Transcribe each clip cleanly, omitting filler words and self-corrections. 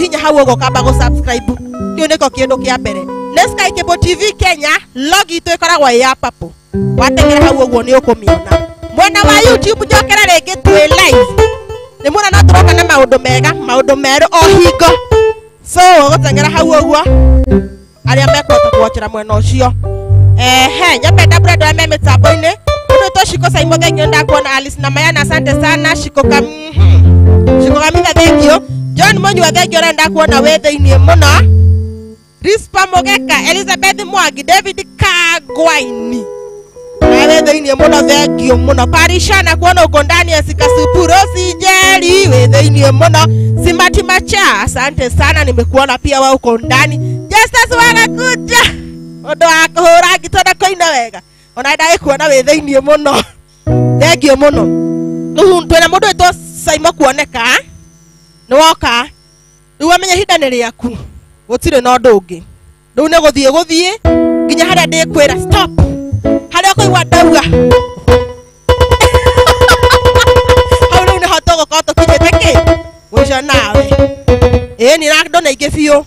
hinya hau go kamba go subscribe kio niko kindu kia mbere ne Sky Cable TV Kenya logi tu ikoragwo ya papo wategera hau uguo ni ukumiona mwena wa YouTube njokera ringi twi live ni mwana no turoka na maundu mega maundu meru o hingo so gutengera hau uguo aria mekwota kuwachira mwena ucio nyapenda brado ya meme taboine udo to shiko saimo thengio ndakuona Alice na Mayana asante sana shiko kamina thengio John Monyu wa thengio renda kuona we theinie muno Rispa Mogeka Elizabeth Mwangi David Kagwaini we theinie muno thengio muno Parishana kuona uko ndani ya Sikasupu Rosi Jerry we theinie muno Simati Macha asante sana nimekuona pia wewe uko ndani Justus wagakuja odo akuhura gitoda koina wega ona ndai kuona we theinie muno thengio muno twena mundu eto Saimo kuoneka ni woka riu amenya hinda ni riaku gutire no ndungi riu ne guthie nginya haria ndikwira stop haria kuigwa ndauga hau riu ni hoto gukorwo tukinyite ki wicio nawe ni ndona ingi biu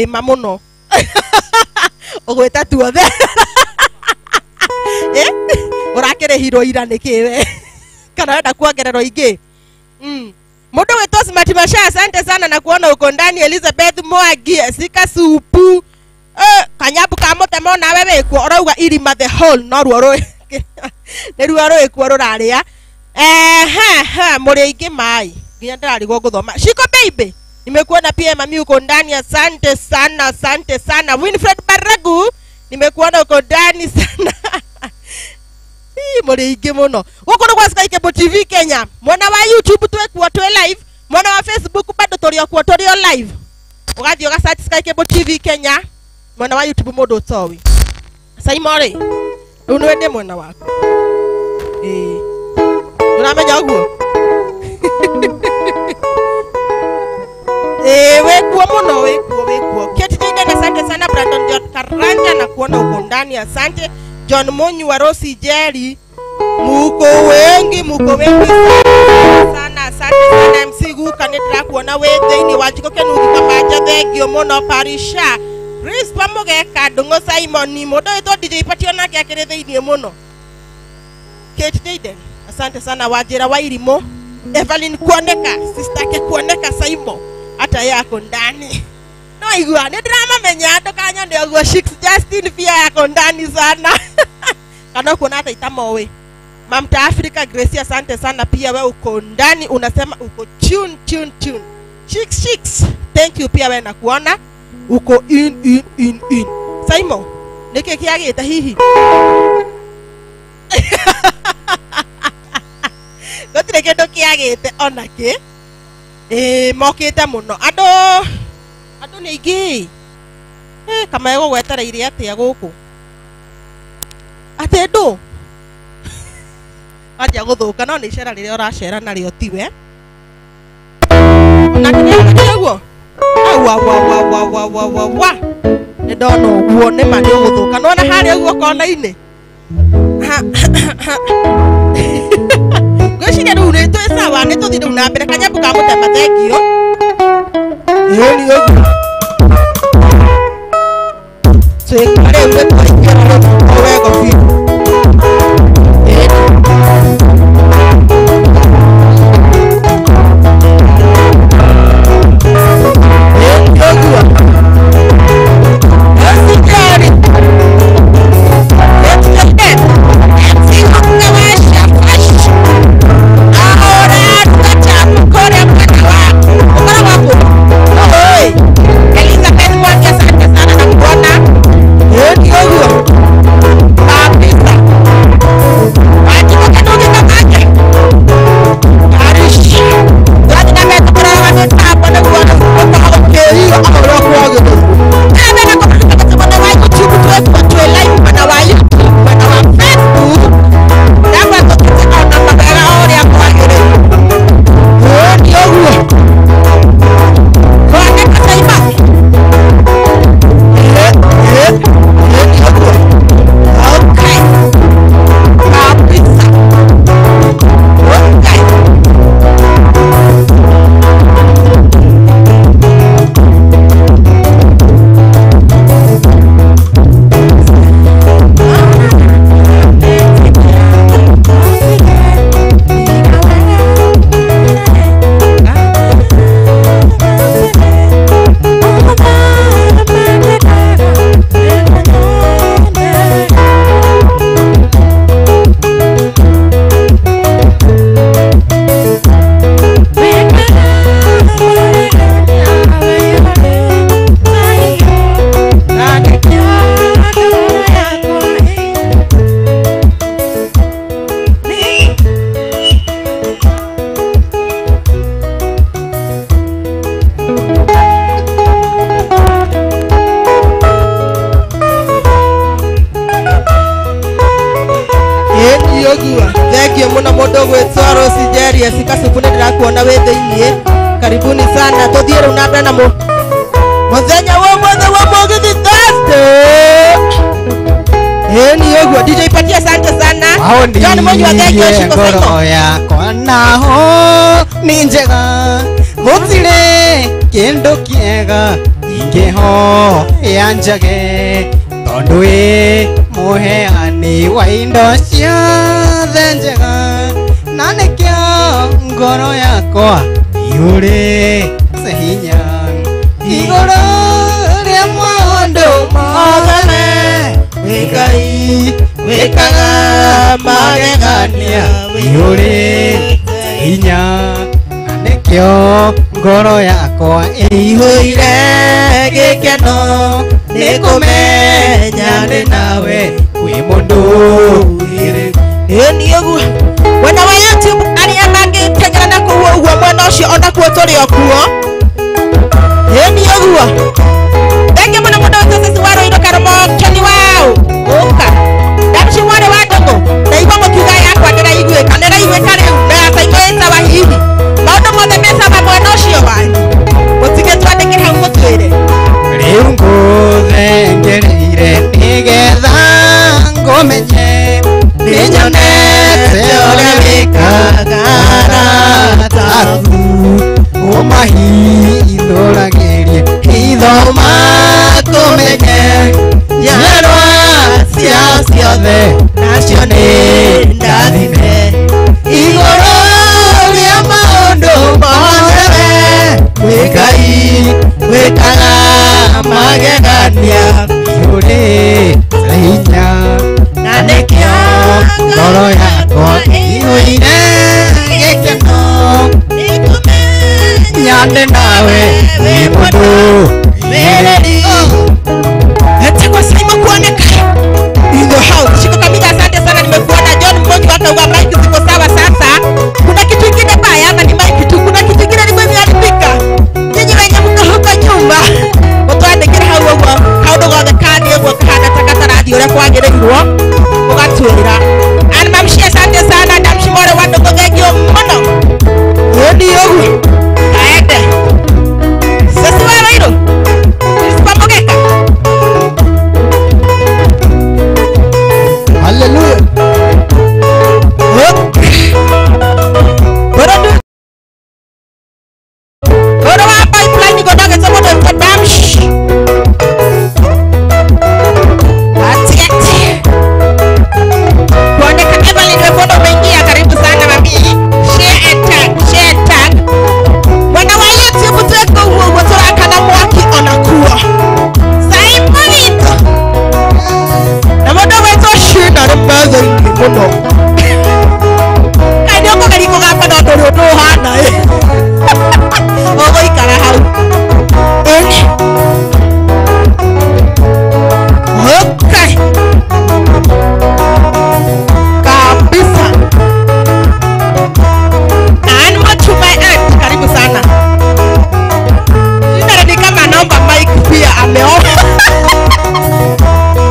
mamuno ugwita tuothe urakirihirwo ira nikiwe kana wenda kuongererwo ingi mundu witwa Smart Masha asante sana na kuona uko ndani Elizabeth Mwangi Sikasupu kanyabu ka mutemo nawe wikwo urauga irima the whole no ruo ni ruo rwikwo ruraria muri ingi mai nginya ndararigwo guthoma Shiko baby nimekuona pia mami uko ndani asante sana Winfred Baragu nimekuona uko ndani sana muri ingi muno guko no kwa Sky Cable TV Kenya mwana wa YouTube twekuo twi live mwana wa Facebook bado torio kuo torio live ugathi uga search Sky Cable TV Kenya mwana wa YouTube mundu utowi Saimore riu ni wende mwana wako uramenya uguo wekuo muno wekuo Keti Jaden asante sana Brandon John Karanja na kuona uko ndani asante John Monyu wa Rosi Jerry muko wengi sana asante sana MC Guka nitira kuona we thini wajiko kenu thikamaja thengio muno Parisha Rispa Mogeka Ndungu Simon mudo ito DJ Patio nake akire thini muno Kate Jaden asante sana Wajira Wairimo Evelyn kuoneka sister ke kuoneka Simon hata yako ndani no igua ni drama menya ndo kanya ndio go Shix Justin pia yako ndani sana kana kuona hata itamowe Mamta Africa Gracie asante sana pia wewe uko ndani unasema uko tune Shix thank you pia wewe na kuona uko in Simon niki kiagita hihi gotire kendo kiagite onake mokite muno ando ni ingi kama ego gwetereire atia guku atendu aja guthuka no ni icera riria uracera nario tiwe na kinyuo wa ni ndona uguo ni mani guthuka no na haria uguo kona-ini gwiciria riu ni twi sawa ni tuthi riu na mbere kanyabu ka mutema thengio ni uguo twikare uguo twaikara owego biu Elizabeth Mwangi asante sana na kuona Yogua thegio muno mundu gwitwa Rose Njeri Sikasubu ndirakuona wi thiini karibuni sana tuthie riu na mbere na muthenya wa mothe wa mugithi Thursday ni yogua DJ Patia asante sana John Monyo thegio shiko ngoro yakwa naho ni njega gutire kindu kiega ingiho yanjage tondu muheani wa indo ciothe njega na nikio ngoro yakwa iuri sehinya igoro ria maundu mothe wikai wikaga magegania iuri sehinya na nikio ngoro yakwa ihuire gikeno nikumenya ndi nawe wi mundu iri ni yogua wena wa YouTube aria mangitengera na kuwa uguo mwena ucio ona kuo turi okuo ni yogua thenge muno mundu witũ waro ino karomo keni wao uka ndachi wale wadogo na ibo mukiuga yakwa ndiraiguĩka riu na yasaimĩta wa hihi maundu mothe mecaba mwena ucio wanyu mutige twandĩke hau mũtwĩre riu ngũthengereire nigetha ngũmenye ninyonete ũrĩa wĩkaga arataku ũmahithũragĩrie ithoma tũmenye njiarwa ciao ciothe nacio nĩ ndathime igũrũ rĩa maũndũ mothe wĩkai wĩkaga magegania iũrĩ hinya na nĩkĩo ngoro yakwa ĩihũire gĩkeno nyande nawe wĩ mũndũ wĩrĩri etekwa Simon kuoneka in the house shiko kamida asante sana nimekuona John Monyo akauga mic ziko sawa sasa kuna kitu kingine baya ama ni mic tu kuna kitu kingine nimeharibika nyinyi wenye mko huko nyumba mutwandikira hau uguo kaundu gothe kandi uguo kahana takatarathi uria kwagĩrĩirwo mugatwĩra and mamshi asante sana ndamshi more wadogo thengio muno ni uguo kaende sasa wewe hilo sipamogeka hallelujah Ora wa pipeline go doge somo do damsh atiati kuoneka Evelyn Wefondo umeingia karibu sana mami share tag wana wa YouTube tuweko huo turakana mwaki onakuwa Simonito na modo weto shina mbazo ingi muno kadioko kaliko gapa na ndo hana ogo ikara hau okay kabisa and much to my aunt karibu sana ndio ni kama naomba mic pia ameomba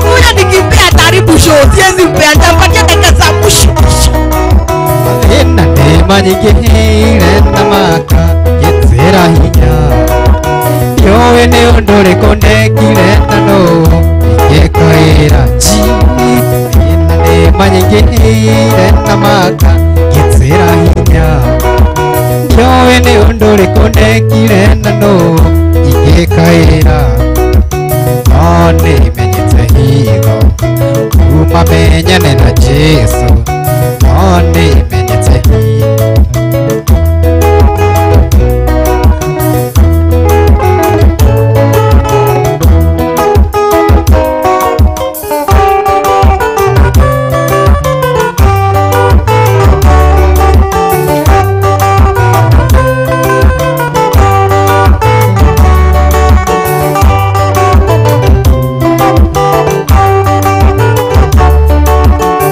huyo nikimpea karibu show siwezi mpea nitampatia dakika za mwisho ena ndema nyingĩhĩire na maka gĩtĩra hinya yowe nĩ ũndũ ũrĩkũ ndekire na no ingĩkaĩra jini ena ndema nyingĩhĩire na maka gĩtĩra hinya yowe nĩ ũndũ ũrĩkũ ndekire na no ingĩkaĩra no nĩmenyete hitho kuma menyane na Jesu no nĩmenyete hitho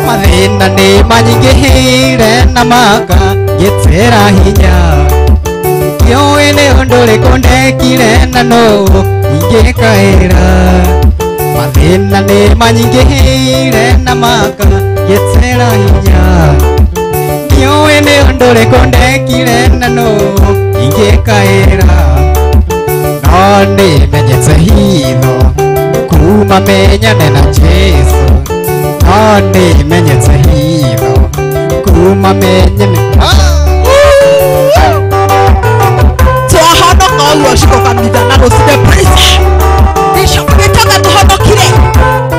mathĩna nĩ manyingĩhĩire na maka gĩtĩra hinya kĩũĩ nĩ ndore konde kirena no inge kaira mathina ni manyingihire na maka getsera hinya nioe ni ndore konde kirena no inge kaira no ni menyetse hitho kuma menyane na Jesu no ni menyetse hitho kuma menyane Shiko kamida na no side praise. Nisho kubitoka tuhonokire.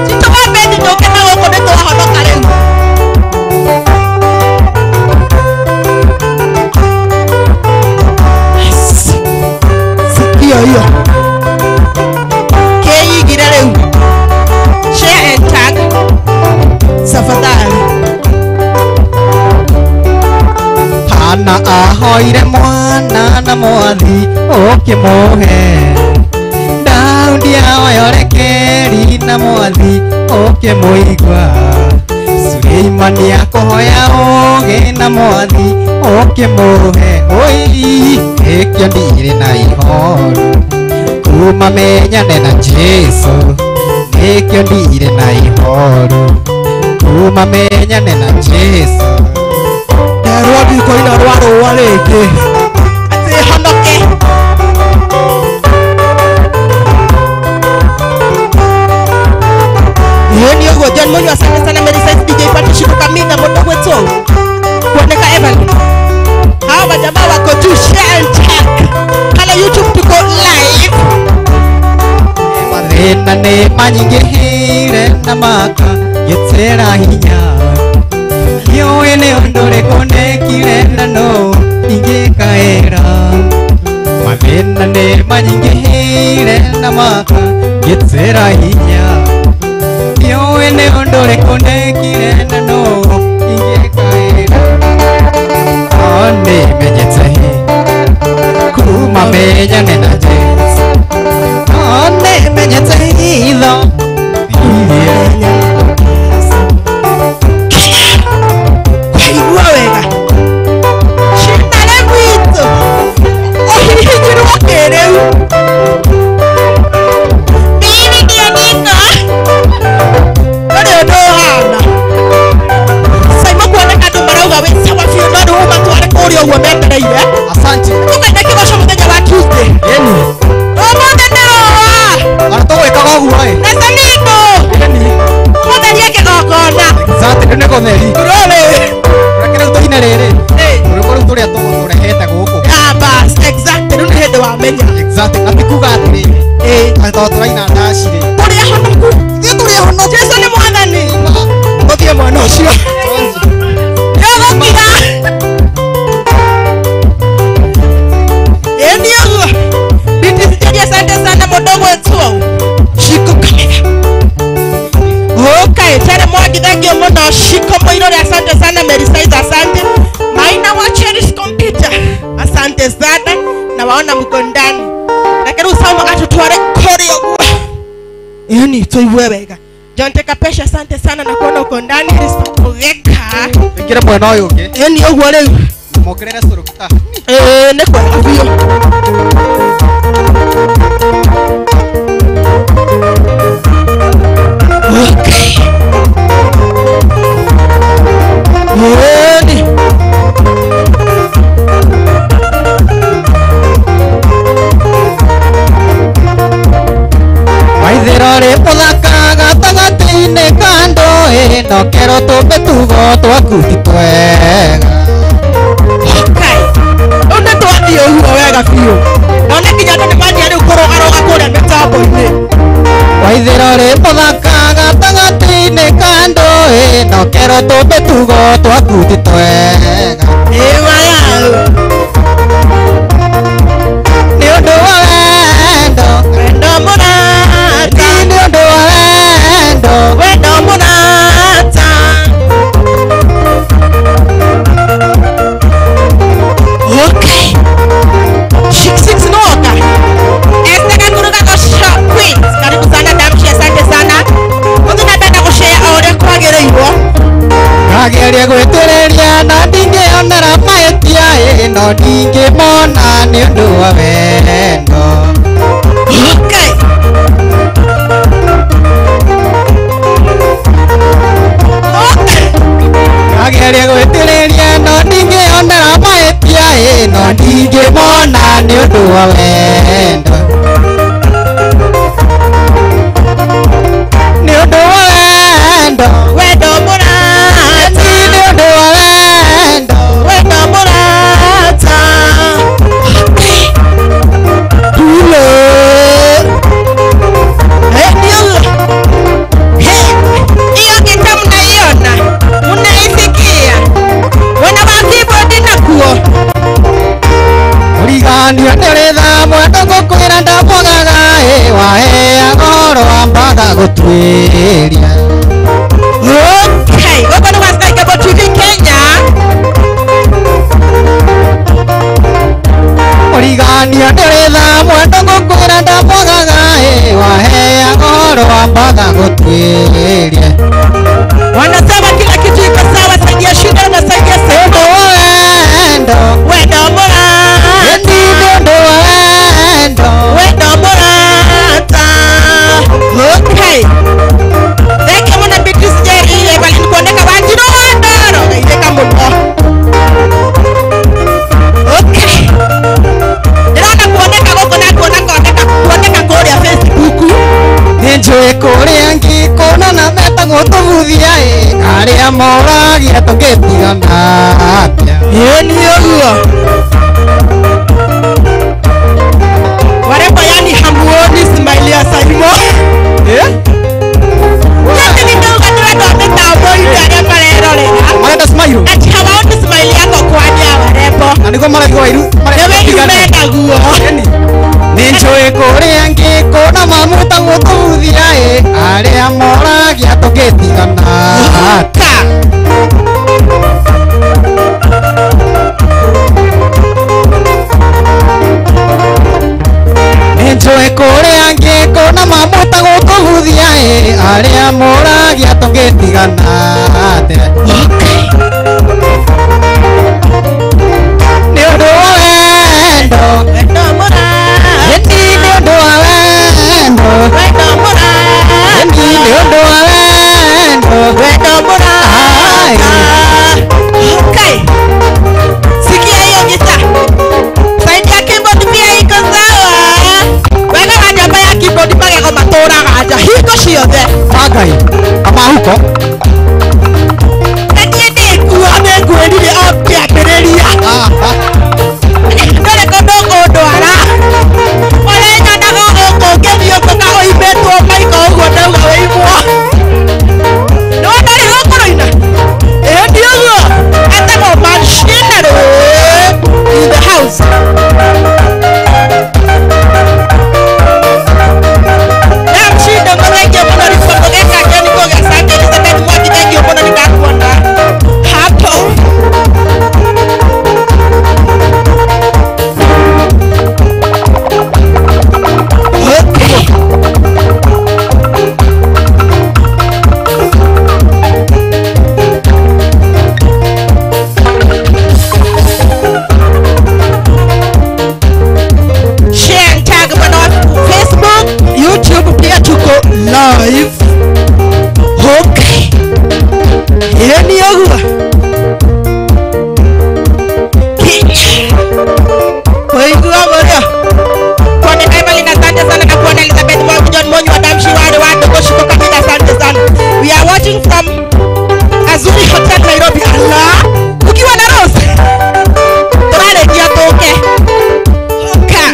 Chitoka bedi ndoke na woko neto wahonokare. Hiyo. Keyi girere. Share and tag. Safadari. Hana ahoire mwana na mwathi okimuhe Daudi aoyorekeri na mwathi okimuigua Suleimani akohoya oge na mwathi okimuhe oi ekyo ndire na ihoru kuma menyane na Jesu ekyo ndire na ihoru kuma menyane na Jesu Rodi ko ina rwaro waleke ati honoke yoni ogo John Monyo asante sana Mary Size DJ Fati Shiko Kaminga moto wetu kuoneka Evelyn hawa jamaa wako tu share and tag pale YouTube tuko live mathina ni manyingihire na maka getsera hinya Nioe ni ndore konde kirena no inge kaira mathina ni manyingihire na maka getsera hinya Nioe ni ndore konde kirena no inge kaira Oni menyetse kuma menyane na Jesu Oni menyetse hitho Asante. Ukaenda kibosho mteja wa Tuesday. Yeni. Omonde nero. Aratowe kagogu ai. Nasalino. Yeni. Mothe yake gogona. Asante nene kotheri. Role. Rakire utoine rere. Eh. Urikore utore atogo turehete guku. Ah bas, exactly. Nunu hende wa menya. Exactly. Atikuga atiri. Ato turaina ndashire. Turi honoku. Ndi turi honoku. Jesu ni mwathani. Muthie mwana ucio. Yogo kira. Asante sana modogo wetu Shiko Kaminga Okay, tere mwagi thagio muno Shiko Moirore asante sana Mary Size asante Maina wa Cherish Computer asante sana na waona mko ndani lakini usama atutware choreo yani toiwe wega John Tekapesha asante sana na kuona uko ndani Kristo Kuveka Ngire mwena uyu ungi yani ogwo riu mokerere surukuta ne kwega biyo Okay. Ready. Waithirore muthaka gatagati-ini kando no kero tumbe tugo twaku ti twega Okay. Una twathio huo wega biũ. None kinya andũ nĩmanjia rĩu kũrũgarũga kũrĩa mĩtambo-inĩ. Waithirore muthaka gatagati-ini kando no kero tumbe tugo twaku ti twega Waya. ni undu wa wendo Wendo mũrata. ni undu wa wendo Wendo mũrata. Okay. Six no oka. Esteka kuruka kwa shop queens. Karibu sana Damshi asante sana. Mundu napenda kushare aure kwagĩrĩirwo. ngageria gwĩtĩrĩria na ndingĩonera mahĩtia no ndingĩmona nĩ ũndũ wa wendo wa wendo ni undu wa wendo wendo mũrata ni undu wa wendo wendo mũrata tulo hiyo gita mnaiona, mnaisikia, wana wa keyboard nakuo Urigania nĩũrĩ mwendo ngũkwĩra ndamwagaga wahea goro wambaga gũtuĩria okay gũkũ nĩ Sky Cable TV Kenya. Urigania nĩũrĩ mwendo ngũkwĩra ndamwagaga wahea goro wambaga gũtuĩria Wanasema kila kitu iko sawa, saidia shida na saidia sema wendo wendo mũrata ndio wendo wendo mũrata. Okay, thank you mwana Beatrice Jerry Evelyn kuoneka wanjiro wandoro gaitheka mũno. Okay, ndĩrona kuoneka gũkũ na kuoneka kũrĩa Facebook. nĩnjũĩ kũrĩa ngĩkũna na metagwo tũbuthia arĩa moragia tũngĩtigana atĩa Ni ũguo warembo, yani hamuoni smile ya Saimo. Yote ningeuka ni watu wa mitambo ile arĩa marerorera marenda smile ati hawaoni smile yako kwanja warembo, na nĩguo maraigua iru ewe yumendaguo. nĩnjũĩ kũrĩa ngĩkũna mamwĩtagwo tũbuthia arĩa moragia tũngĩtigana Ka nĩnjũĩ kũrĩa ngĩkũna mamwĩtagwo tũbuthia arĩa moragia tũngĩtigana atĩa nĩ ũndũ wa wendo wendo mũrata ĩni nĩ ũndũ wa wendo wendo mũrata ĩni nĩ ũndũ wa wendo wendo mũrata. Okay, sikia hiyo gita, saidi ya keyboard pia iko sawa. Wega wa nyamba ya keyboard magego matũraga nja hingo ciothe. Magai amahuko Na niĩ ndĩkuo nĩngwĩrire o kĩambĩrĩria. Ndũrĩ kũndũ ũkũndwara, ũrĩnyonaga gũkũ ngĩthiũngũka ũimĩtwo maiko ũguo ndauga wĩimwo. Nĩwona rĩ gũkũrũina? Ĩĩ nĩ ũguo, etagwo machinery in the house. Namshinda mũthengio mũno ribondũ gĩka kĩoniko gĩa Sunday Elizabeth Mwangi, thengio mũno nĩndakuona hapo. Okay. Share and tag bwana wa Facebook, YouTube pia tuko live. Okay. Hiyo ni yoga. Waigua moja. Kwa ni Evelyn, asante sana, na kuona Elizabeth Mwangi, John Monyo, Adam Shiwari, watu kushika kamera, asante sana. We are watching from Azuri Hotel Nairobi. Allah. Ukiwa na Rose. Tunarejea toke. Okay.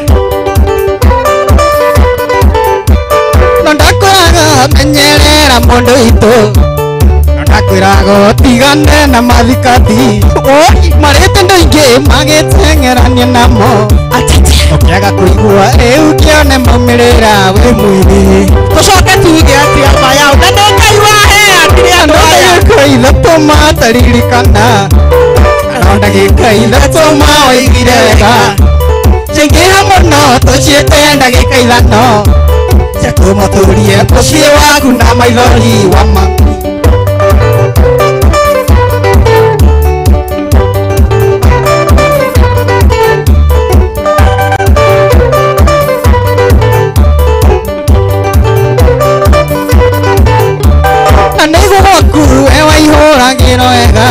no ndakwĩraga menyerera mũndũ witũ no ndakwĩraga ũtigane na mathikati marĩte andũ aingĩ magĩteng'erania namo ũkĩaga kũigua rĩu kĩone maumĩrĩra wĩ mwĩrĩ Tũcoke tuge atĩ aba yao na nĩ Ngai wahea ndĩrĩ andũ aya. ndagĩka ithatũ mataririkana no ndagĩka ithatũ mawaigire wega njingĩha mũno tũciĩte ndagĩka ithano tũmũtũrie mũciĩ waku na maithori wa mami na nĩguo gwaku we waihũragĩrwo wega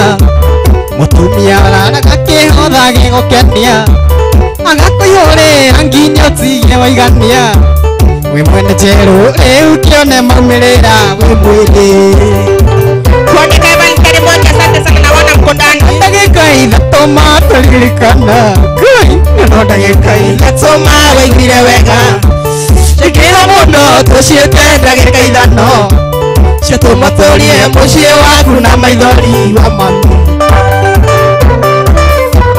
mũtumia araraga kĩhotha gĩgũkenia agakũihũrĩra nginya waigania we mwene jeru riu kione maumirira we mwiri Kuandika Evan Karimoja, asante sana, naona mko ndani. ndagika ithatũ matũririkana Ngai no ndagika ithatũ waiguire wega cikĩra mũno tũciĩte ndagĩka ithano cio tũmatũrie mũciĩ waku na maithori wa mami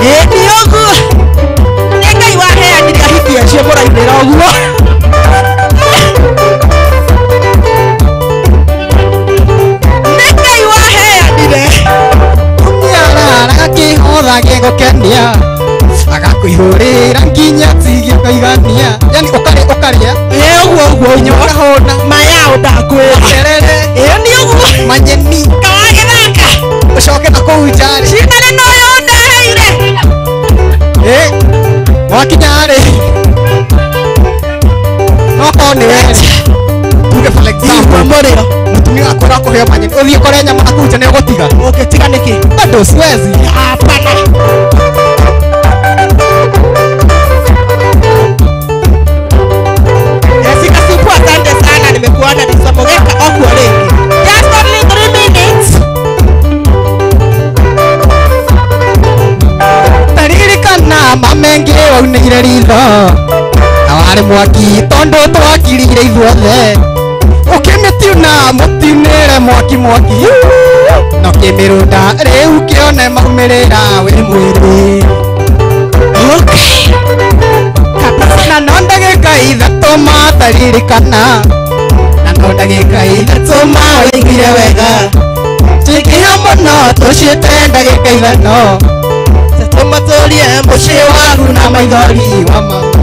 Ĩndĩ ũguo nĩ Ngai waheanire ahiki acio mũrainĩra ũguo. Nĩ Ngai waheanire. ũniarara gakĩhotha gĩgũkenia agakwĩhũrĩra nginya tigio kaigania yani ũkarĩa Ũguo nginya ũkahũna maya ndakwĩra. terere Nĩ ũguo manyeni kawagĩthaka ũcoke na kũu njarĩ cindane noyo ndaheire. wakinyarĩ nokorwo nĩ weri tuge for example mũrĩo mũtumia wakwa ũrakũheo manyeni ũthiĩ ũkore nyama na kũu nja nĩ ũgũtiga ũngĩtiga nĩkĩ? bado siwezi Hapana. Jessica Supu, asante sana, nimekuona nisomogeka okuo rĩngĩ. Just only 3 minutes. taririkana mamengi waunĩire ritho na warĩ mwaki tondũ twakirire ithuothe ũkĩmĩtiuna mũtiunĩre mwaki no kĩmĩrũnda rĩu kĩone maumĩrĩra wĩ mwĩrĩ na no ndagĩka ithatũ mataririkana na no ndagĩka ithatũ mawaiguire wega cikĩha mũno tũciĩte ndagĩka ithano tũmatũrie mũciĩ waku na maithori wa mami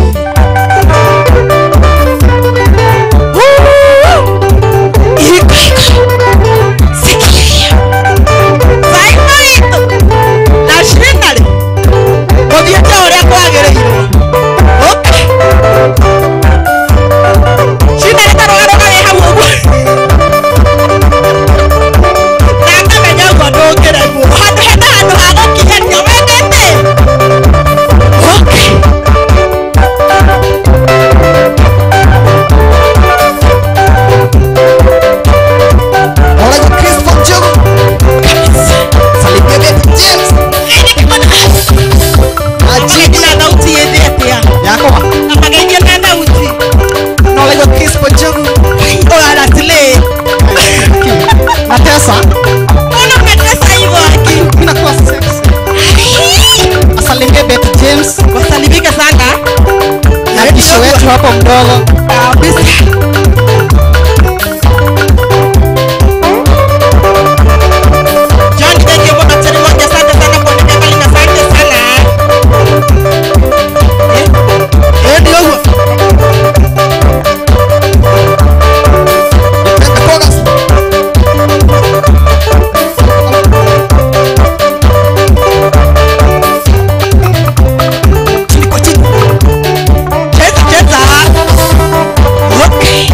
Wasalimike sana. na kisho wetu hapo mdogo Kabisa. John Denge Mwana Karimoja, asante sana kwa nidekali na asante sana. Ndio huo. Cheza. Okay.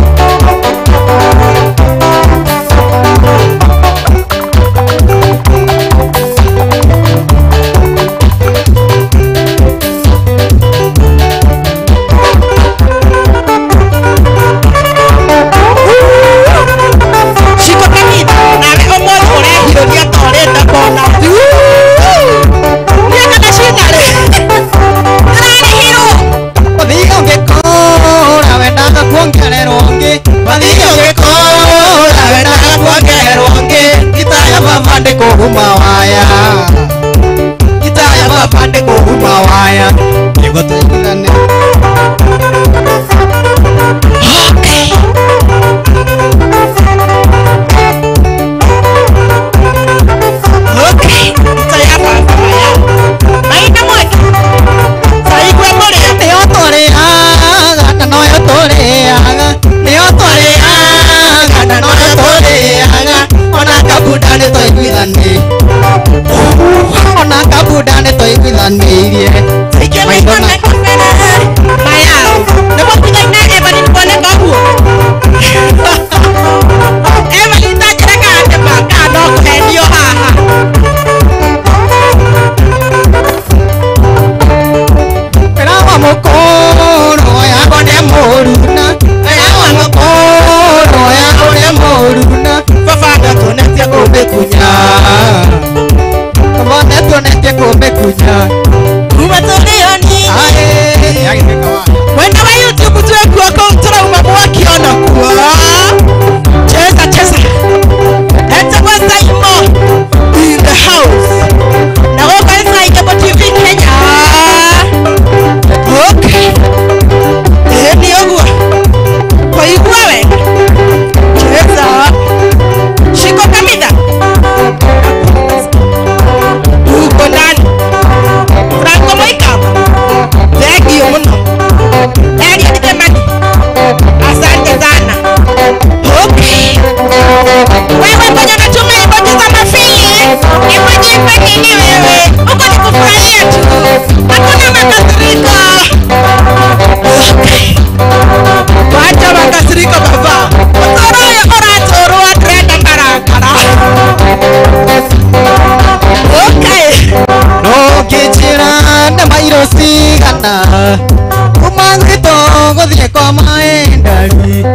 ngito guthie kwa maendari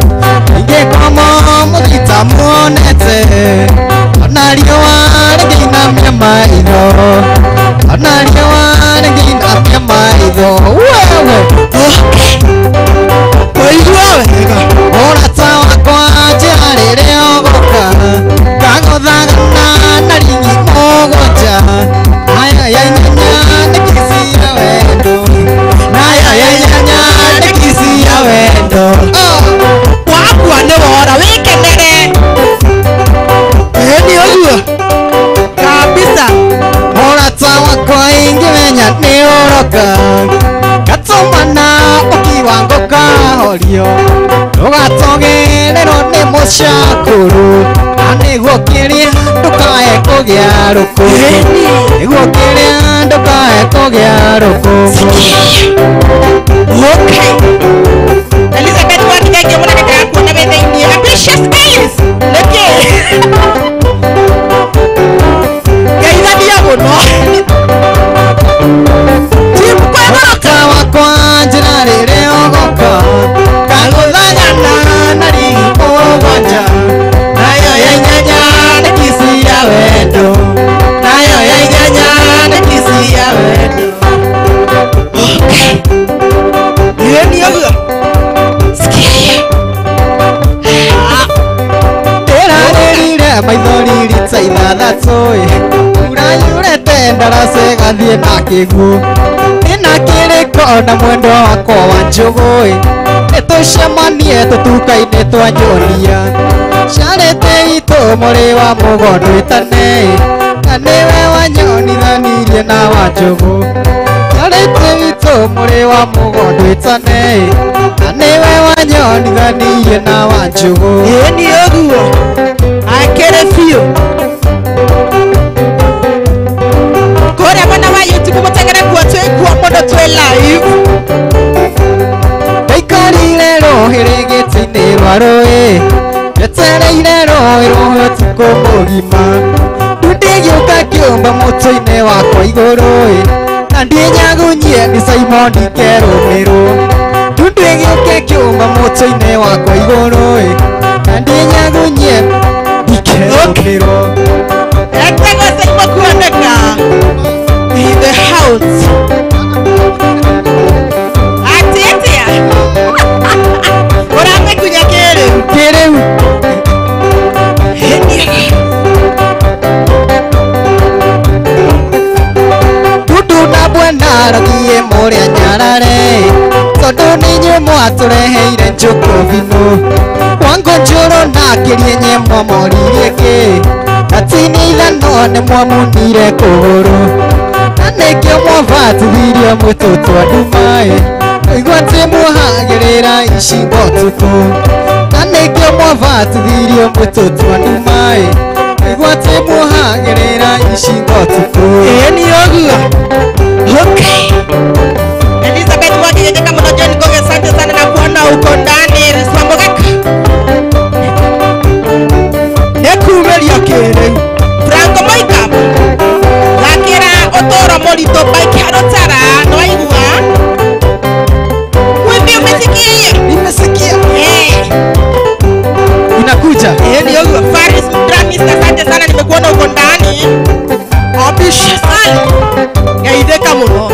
inge kama muthita muonete ona riũa rĩngĩinamia maitho ona riũa rĩngĩinamia maitho wewe waigua wega mũrata wakwa njĩra rĩrĩa ũgũka ngagũthagana na ringi mũgwanja nayo ya inyanya nĩ kisi ya wendo nayo ya inyanya nĩ kisi ya wendo wakwa nĩ wora wĩkenere nĩ ũguo kabisa mũrata wakwa ingĩmenya nĩ ũroka gatũmana ũkiuga ngũkahorio ndũgatogererwo nĩ mũcakũrũ na nĩguo kĩrĩa ndũkae kũgĩa rũkũ nĩguo kĩrĩa ndũkae kũgĩa rũkũ Elizabeth wakithengio mũno nĩndĩrakuona wĩ thĩinĩ ambitious eyes nĩkĩ geithania mũno timu kwegoroka wakwa njĩra rĩrĩa ũgũka ngagũthagana na rigi mũgwanja nayo ya inyanya nĩ kisi ya wendo nayo ya inyanya nĩ kisi ya wendo nĩ ũguo ndĩrarĩrire maithori rita ithathatũ urayurete ndaraca ĩgathiĩ na kĩguũ ĩna kĩrĩko na mwendo wakwa wa njũgũ nĩtũcemanie tũtuka-inĩ twa nyonia carĩte itũ mũrĩ wa mũgondo ĩtane na nĩwe wanyonithanirie na wa njũgũ carĩte itũ mũrĩ wa mũgondo ĩtane na nĩwe wanyonithanirie na wa njũgũ nĩ ũguo akĩrĩ biũ kũrĩa mwena wa YouTube mũtegere kuo twĩkuo mũndũ twĩ live ndaikarire rũhĩ gĩtĩ-inĩ rwa rũĩ njetereire rũĩ rũhĩ ũtukũ mũgima ndĩgĩũka kĩũmba mũtwe-inĩ wakwa igũrũ na ndĩnyagunyie nĩ Simon kerũmĩrwo ndĩgĩũke kĩũmba mũtwe-inĩ wakwa igũrũ na ndĩnyagunyie ikerũmĩrwo etegwo Simon kuoneka in the house atĩatĩa ũramekunya kĩrĩu kĩrĩu ndundu na bwena rogie mũrĩa nyarare tondũ nĩ inyuĩ mwatũreheire njũkũbinũ wangu njũrũ na kĩrie nyemwa moririe kĩ atini ithano nĩ mwamunire kũgũrũ na nĩkĩo mwabatithirie mũtũtwa ndumaĩ ũigua atĩ muhagĩrĩra icingo ũtukũ na nĩkĩo mwabatithirie mũtũtwa ndumaĩ ũigua atĩ muhagĩrĩra icingo ũtukũ nĩ ũguo Elizabeth wakinyanyeka mũno John Ngoge asante sana na kuona uko ndani Riswambogeka nĩkuumĩria kĩrĩu Franco Moikab gakĩra ũtũũro mũritũ baikĩarũtara nĩwaigua wipi umesikia hiyo nimesikia inakuja nĩ ũguo Faris Dramis asante sana nimekuona uko ndani ambitious geithĩka mũno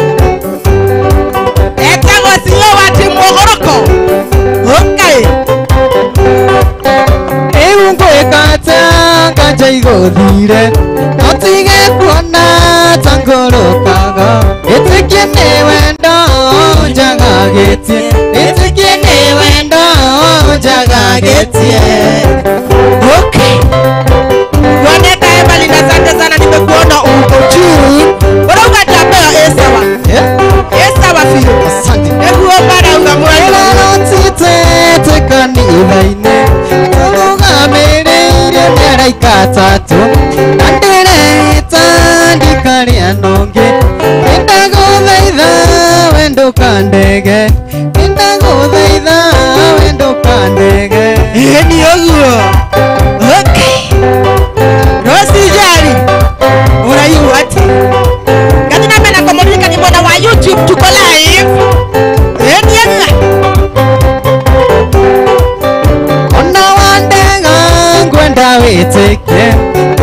ndeke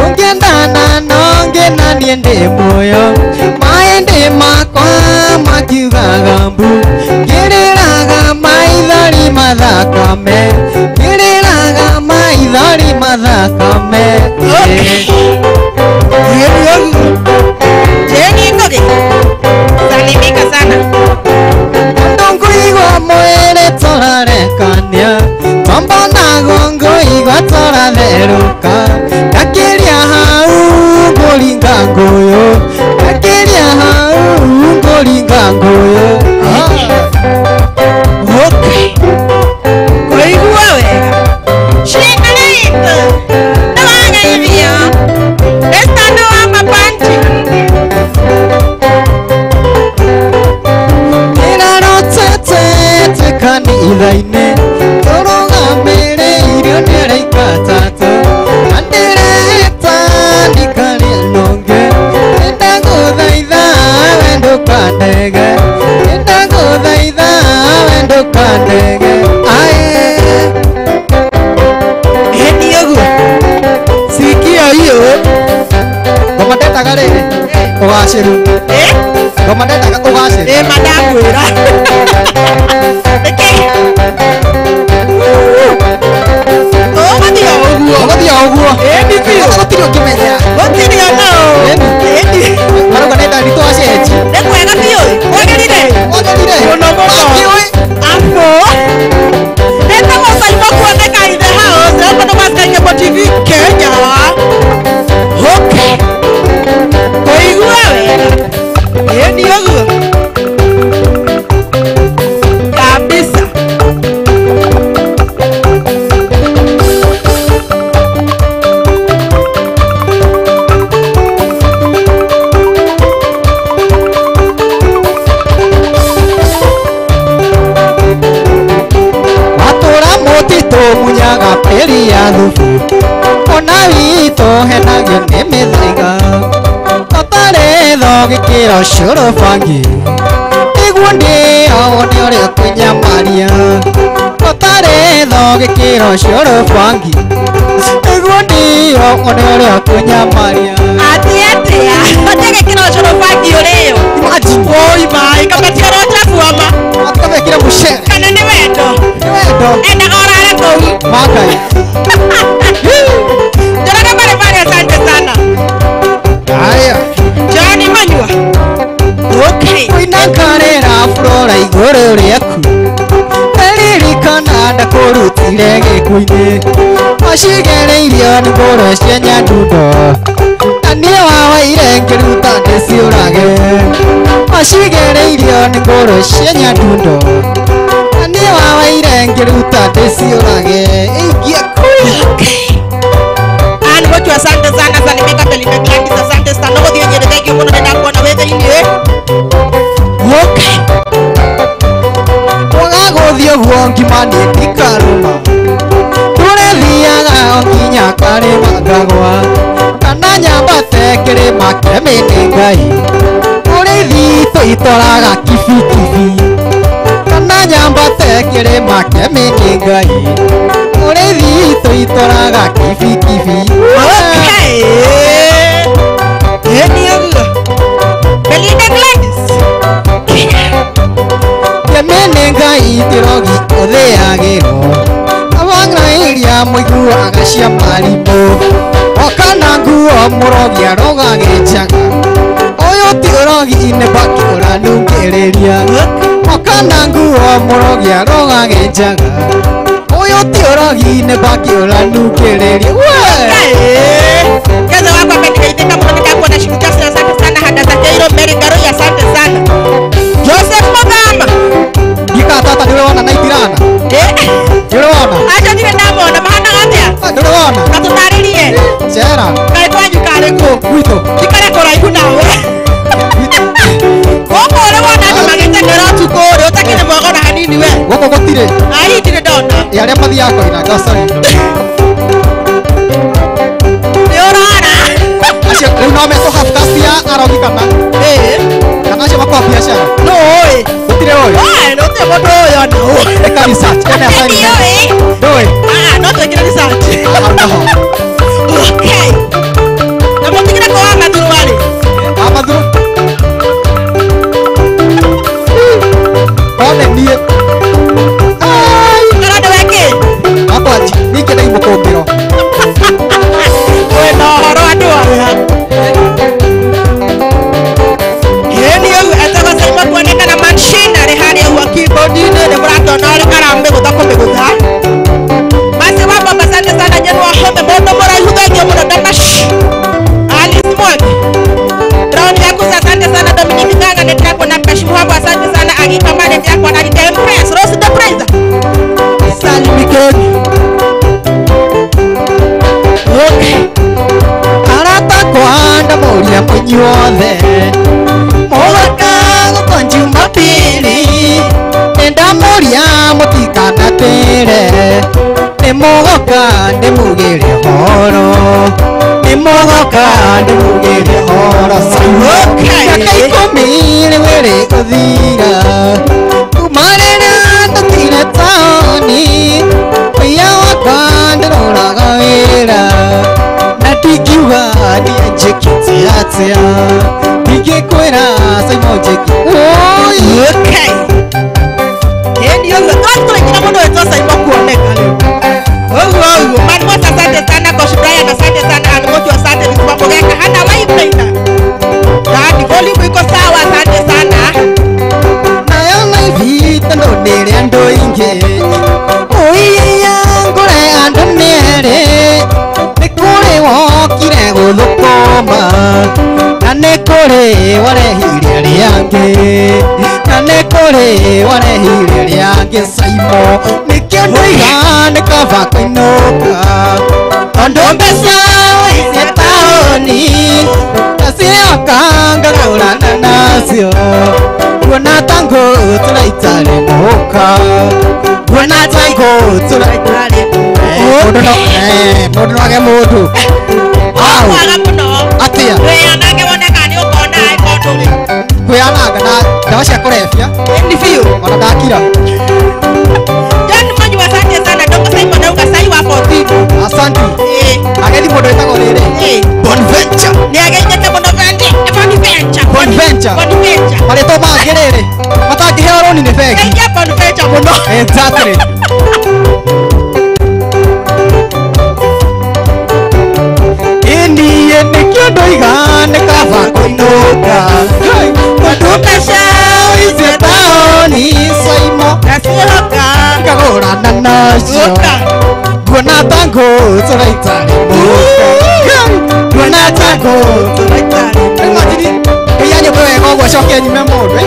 ungendana nonge na niende moyo maende makwa makiugaga mbu ngiriraga maithori mathakame ngiriraga maithori mathakame Jenny Ngoge salimika sana ndongo igwa mwere torarekania tombo nago ngo igwa toratheruka gakiria hau ngoringa nguyo gakiria hau ngoringa nguyo okay koigua wega shikaleito ndawanga hivyo estando wa mapanchi irarotete kanitha-inĩ tũrũgamĩrĩ irio nĩraingatata andireta ndikaria nonge ndagũthaitha we ndũkandege ndagũthaitha we ndũkandege ae eni ũguo sikio hiyo ngoma ndetaga rĩrĩ ũgacĩru ngoma ndetaga ũgacĩru madamwĩra ũgũthiĩ o ũguo gũtirĩ ũngĩmenya gũtirĩ ona marauga nĩ ndani twacenji nĩ kwega biũ kwagĩrire wagĩrire mũno mũno apo ndetagwo Saimo kuoneka in the house hapa ndo Sky Cable TV Kenya okay koigua wega eni ũguo kabisa watũra mũtitũ munyaga pĩri ya thubu ona witũ henagio nĩ mĩthaiga tũtarĩ tho gĩkĩro cũrũ bangi nĩguo ndĩo nĩ ũrĩa kwĩnyamaria tũtarĩ tho gĩkĩro cũrũ bangi nĩguo ndĩo nĩ ũrĩa kwĩnyamaria atĩa gĩkĩro cũrũ bangi ũrĩyo oi mai kapatia rocha kuama akabekire mũcere kana nĩ wendo nĩ wendo endaga ũrare kũu makai njaraga barabara asante sana haya Johnny Manyua okay kuinakarĩra flora igũrũ rĩaku eririkana ndakũrutire gĩkuũ-inĩ macigereirio nĩ ngũrwe cia nyandundo na niĩ wawaire ngĩruta ndĩciũrage macigereirio nĩ ngũrwe cia nyandundo na niĩ wawaire ngĩruta ndĩciũrage okay and what you asante sana salimika telimeklangi asante sana ngo dio nyere thank you muno nenda kuona wewe ini okay wagagũthiĩ ũguo ngima nĩ ndikarũma tũrĩthiaga nginya karĩma ngagwa kana nyambate kĩrĩma kĩrĩmĩnĩ ngai ũrĩithi tũitwaraga kibikibi kana nyambate kĩrĩma kĩrĩmĩnĩ ngai ũrĩithi tũitwaraga kibikibi okay eni ũguo Belinda Gladys kĩrĩmĩnĩ ngai tĩrogi ũthĩagĩrwo awang'airia mũiguaga cia marimũ okana nguo mũrogi arogagĩnjaga ũyũ ti ũrogi nĩ baki ũranungĩrĩria okana nguo mũrogi arogagĩnjaga ũyũ ti ũrogi nĩ baki ũranungĩrĩria kaza wako amenikaidhika muno nikakuona shikukia asante sana hada zakeiro Mary Ngaroi asante sana Joseph Mogamba gikatata nĩũrĩwona na itirana nĩũrĩwona acha ndire ndamona mahana gatia nĩũrĩwona na tũtarĩrie cera kaĩ kwanyu karĩ kũ gwitũ ikare kũraihu nawe gũkũ ũrĩ wona andũ magĩteng'era ũtukũ ũrĩ ũtakĩrĩ mwagona hanini we gũkũ gũtirĩ ai ndirĩ ndona arĩa mathiaga koina ngacari nĩ ũrona acio rĩu no metũ half caste ya arogi kana kana acio makwa biacara no ũĩ gũtirĩ ũĩ no tĩ mũndũ ũyũ ona ũĩ eka research ene assignment ũĩ ndũĩ no twĩkire research hau naho mutikana tere nemogoka ndemugire horo nemogoka ndemugire horo kaikomire were uthira umarera tutire taoni oya wakandiroraga wira na tikiuga ndianjikite atia ndigikwira Saimo njiki Okay. Ndio ndio kina mwana wetu Saimo kuoneka leo. Manmoto asante sana Coach Brian, asante sana Manmoto, asante vitu geka hana waipenda. Dadi volume iko sawa, asante sana. Na yana vita ndo ndere ando inge oiye yangu re ando nere nikore wokire guthukuma na nikore warehire riange na nikore warehire riange Saimo nikio ndigane kava kuinuka ondo mbesa isetaoni nasio kanga kurana nasio kuona tango tulaitale moka kuona tango tulaitale modu wake modu Waga muno. atia Weanage woneka ni ukona ikondo. kuyanaga na dawa cia kurefia Ni fiu. ona ndakira John Manyu, asante sana. Dr. Saimo Dauga sai wa 14. asanti Eh. ageni mundu wetagwo riri Bonventure Ni agenyete muno vendi. Bonventure. Bonventure marĩtwa mangĩ rĩrĩ matangĩheo rũni nĩ bengi Ngeithia Bonventure muno. exactly niĩ nĩkĩo ndoiga nĩ kaba kũinũka tondũ mbeca icio taoni Saimo Nasihoka. ngagũrana nacio nguona tango tũraitarĩ mũka nguona tango tũraitarĩ imagine ĩya nyũmba wega ũguo acoke nyume mũndũ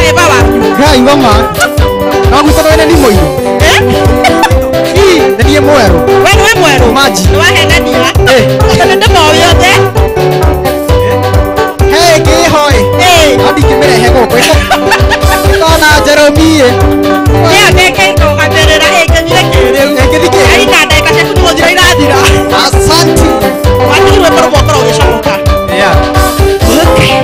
Eva wa. ngai goma no gũtoro wene ni mũirũ nĩ niĩ mwerũ Wewe mweru. Maji. Ni wahenania. Kana ndo moyothe. hey kĩhoĩ ndingĩmĩrehe gũkũ tona Jeromie Ni ageke ngogaterera ekenyire kĩrĩu. Ĩngĩthikĩrĩria. Ai na ndeka ciaku nĩ gũthira irathira. asanti Watigirwe toro mwakora ũgĩcomoka. yeah Okay.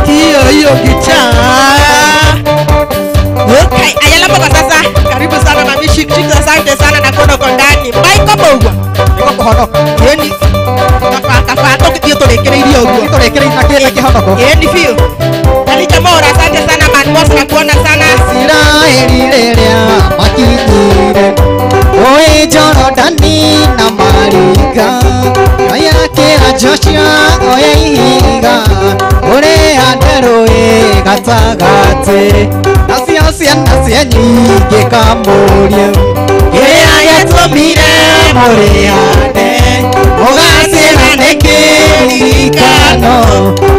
Hiyo gitaa. Okay, ayala kwa sasa. Karibu sana mami Shik. Asante sana na kuona uko ndani. Michael Mouwa. nĩgo kũhonoka Yeni. Kafa tokithio tũrĩkĩrĩirie ũguo. tũrĩkĩrĩi na kĩrĩa kĩhonoko Yeni biũ. Alija Mora, asante sana Manmos, na kuona sana. Israeli rĩrĩa makinyire oĩ Jorodani na Mariga aya kĩra Joshua oya ihiga ũrĩa nderũĩ gatagatĩ nacio ciana cia nyingĩ kamũria kĩrĩa gĩtũmire mũrĩane mũgacĩrane kĩririkano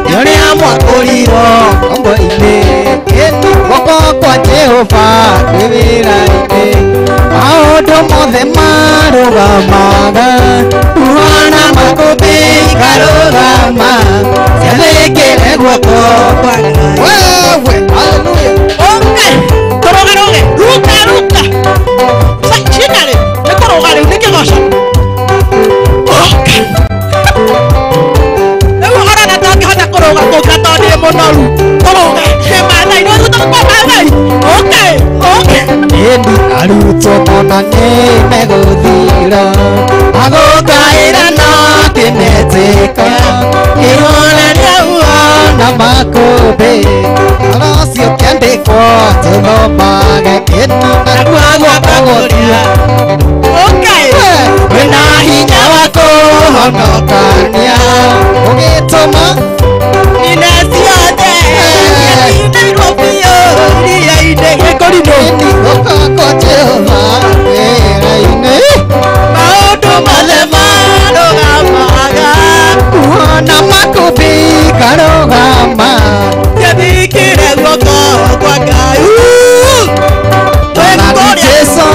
nĩ ũrĩa mwakũrirwo ngombo-inĩ guoko kwa Jehova kwĩ wĩra-inĩ maũndũ mothe marũgamaga kuhana makũmbĩ ikarũgama ciathĩkĩre guoko kwa Ngai wewe haleluya Okay. Tũrũgarũge. Ruka. Shida rĩ. Nĩ kũrũga rĩu nĩ kĩgoco. Okay. Rĩu ũrona tũngĩhota kũrũga kũngĩra tondũ ndĩ mũnoru. Tũrũge. He Maathai. Nĩ ũrutwo kwa Maathai. Okay. ĩni arutwo mona nĩ megũthira agũkaĩra no kĩnetĩka kĩhonania na makũmbĩ aracio kĩandĩkwo tũthomage kĩni naguagwakagũria Okay. wĩna hinya wa kũhonokania ũgĩtũma Nina ciothe. Nĩndairwo biũ iria-inĩ gĩkũrinũ. ĩni gũkakwo Jehova wĩra-inĩ Maũndũ mothe marũgamaga. kuona makũmbĩ karũgama Ciathikĩre guoko kwa Ngai. Twana Jesũ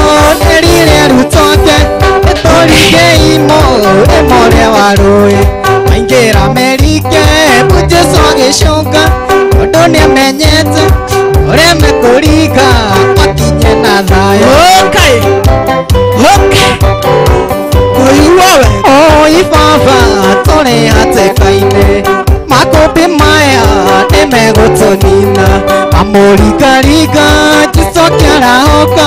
nĩrire arutwo ake nĩtũringe imo ĩmwe ũrĩa wa rũĩ maingĩra merike bu Jesũ gũcũnga mũndũ nĩamenyete ũrĩa mekũringa makinye na thayũ. Okay. Kũigua wega. Oi baba tũrĩ hatĩka-inĩ makũmbĩ maya nĩmegũtũnina mamũringaringa Jesũ arahoka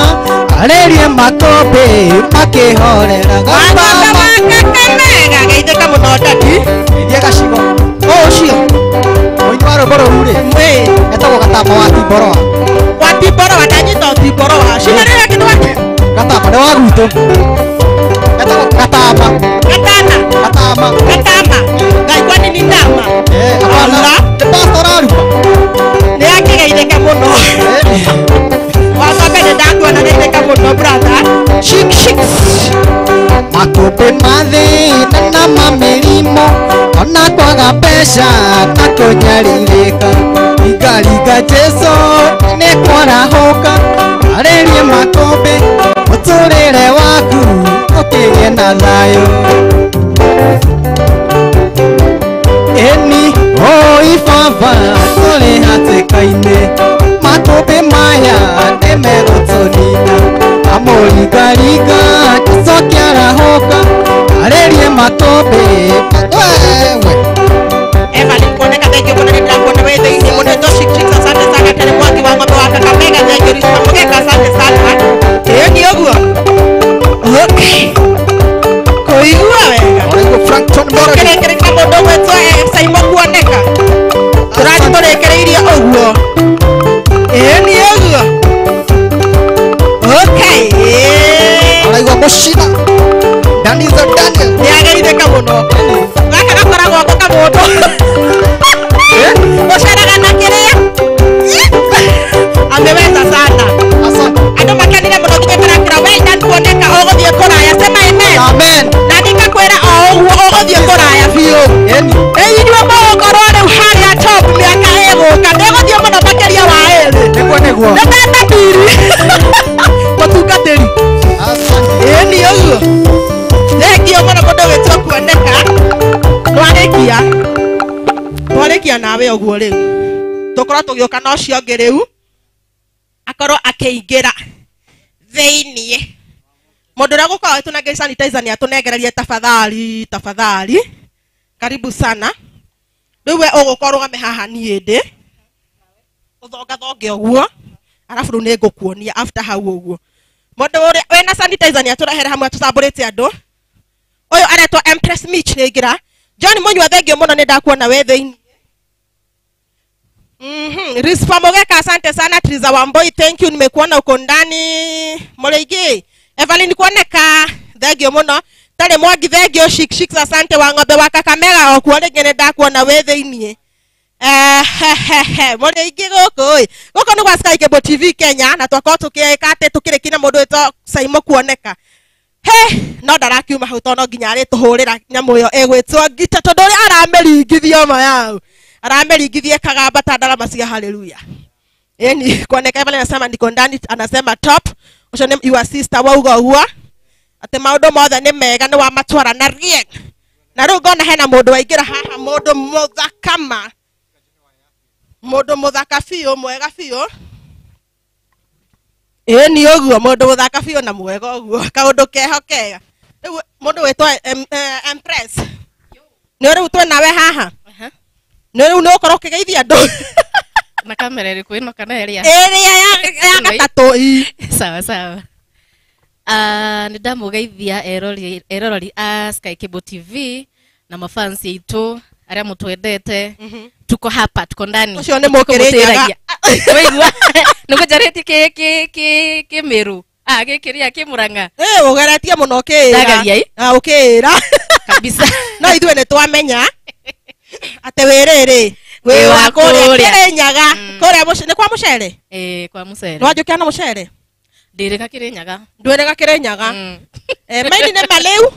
arĩrie makũmbĩ makĩhoreraga. Wagamba Kakamega geithĩka mũno ndati. Geithia gacigo Ũcio. mũini wa rwĩmbo rũu rĩ etagwo Gatama wa Timboroa. Wa Timboroa ndanyita Timboroa. Cina rĩrĩa kĩndũ wake. Gatama nĩ wa gwitũ etagwo Gatama. Gatama. Ngaigua nĩ ndama. Hapana nĩ pastor aruga. Nĩ akĩgeithĩka mũno. Wacoka nĩ ndakuona nĩ geithĩka mũno brother. Shik. Makũmbĩ mathĩna na mamĩrimũ ona kwaga mbeca na kũnyarirĩka ringaringa Jesũ nĩ kwarahũka arĩrie makũmbĩ mũtũrĩre waku ũkĩgĩe na thayũ. Ĩni oi baba tũrĩ hatĩka-inĩ makũmbĩ maya nĩmegũtũnina amũringaringa Jesũ arahũka arĩrie makũmbĩ wewe. Evelyn kuoneka thank you mũno nĩ ndakuona wĩ thĩinĩ mũno to Shik asante sana tene mwangi wa ng'ombe wa Kakamega thank you Rizka Mũgeka asante sana. Ĩyo nĩ ũguo. Okay. Kũigua wega. Ũraigua Frankton Morgan. Kĩrĩkĩrĩka mũndũ gwĩtwo Simon kuoneka. Tũrathiĩ tũrĩkĩrĩirie ũguo. Ĩyo nĩ ũguo. Okay. Ũraigua mũcina Daniel Nĩ ageithĩka mũno. Gaka gakoragwo ko kamũndũ. Ũceraga na kĩrĩa? Ameweza sana. Andũ makenire mũno nginya marakĩra Wayne kuoneka ũgũthiĩ kũraya sema amen. Amen. Na ndikakwĩra o ũguo ũgũthiĩ kũraya biũ. Inyuĩ mũgũkorwo rĩu harĩa top mĩaka ĩgũka ndĩgũthiĩ mũno makĩria wa ĩrĩ. Nĩguo. Nĩmetatiri. Mũtungatĩri. Ĩni ũguo. Thengio mũno mũndũ wĩtwo kuoneka. Twarĩkia nawe ũguo rĩu. Tũkorwo tũgĩũka na ũcio ũngĩ rĩu. Akorwo akĩingĩra thĩinĩ. Mũndũ ũrĩa gũkorwo tũnengere sanitizer nĩ atũnengererie tafadhali. Karibu sana. Rĩu we ũgũkorwo haha niĩ ndĩ. Ũthongathonge ũguo. Arabu rĩu nĩ ngũkuonia after hau ũguo. Mũndũ ũrĩa wĩna sanitizer nĩ atũrehere hamwe tũcambũrĩte andũ. Ũyũ aretwo Empress Mitch nĩngira. John Munywa thengio mũno nĩ ndakuona wĩ thĩinĩ. Rizka Mũgeka asante sana. Triza Wamboi thank you nimekuona uko ndani. Mũrĩigi Evelyn kuoneka thengio mũno. Tarĩ mwangi thengio Shik asante wa ng'ombe wa Kakamega okuo rĩngĩ nĩ ndakuona wĩ thĩinĩ. Mũrĩigi gũkũ nĩ gwa Sky Cable TV Kenya na twakorwo tũkĩka atĩ tũkĩrĩkia mũndũ wĩtwo Simon kuoneka. No ndarakiuma hau tondũ no nginya arĩtũhũrĩra nyamũ ĩyo ĩgwĩtwo ngita tondũ ũrĩa arameringithia ma yao arameringithia kagamba ta ndarama cia haleluya. Eni kuoneka Evelyn anasema niko ndani anasema top ucio nĩ your sister wauga ũguo atĩ maũndũ mothe nĩ mega nĩ wamatwara na rieng na rĩu ngona hena mũndũ waingĩra haha mũndũ mũthaka biũ mwega biũ. Eni ũguo mũndũ mũthaka biũ na mwega ũguo kaũndũ keho kega. Rĩu mũndũ wĩtwo Empress nĩ rĩu twĩ nawe haha rĩu nĩ ũkorwo ũkĩgeithia andũ na kamera ĩrĩkũ ĩno kana ĩrĩa ya gatatũ. Sawa. Nĩ ndamũgeithia erorori a Sky Cable TV na mafans aitũ arĩa mũtwendete. Tuko hapa, tuko ndani. Ucio nĩ mũkĩrĩnyaga. Weigua nĩgũjarĩtie kĩmĩru gĩkĩria kĩmũranga. Ũgeretie mũno ũkĩĩra kabisa. No ithuĩ nĩ twamenya atĩ wĩrĩrĩ wĩ wa kũrĩa Kĩrĩnyaga kũrĩa nĩ kwa Mũcere. Kwa Mũcere. Nĩwanjũkĩra na Mũcere. Ndĩrĩga Kĩrĩnyaga. Ndwĩrĩga Kĩrĩnyaga. Maini nĩ malĩu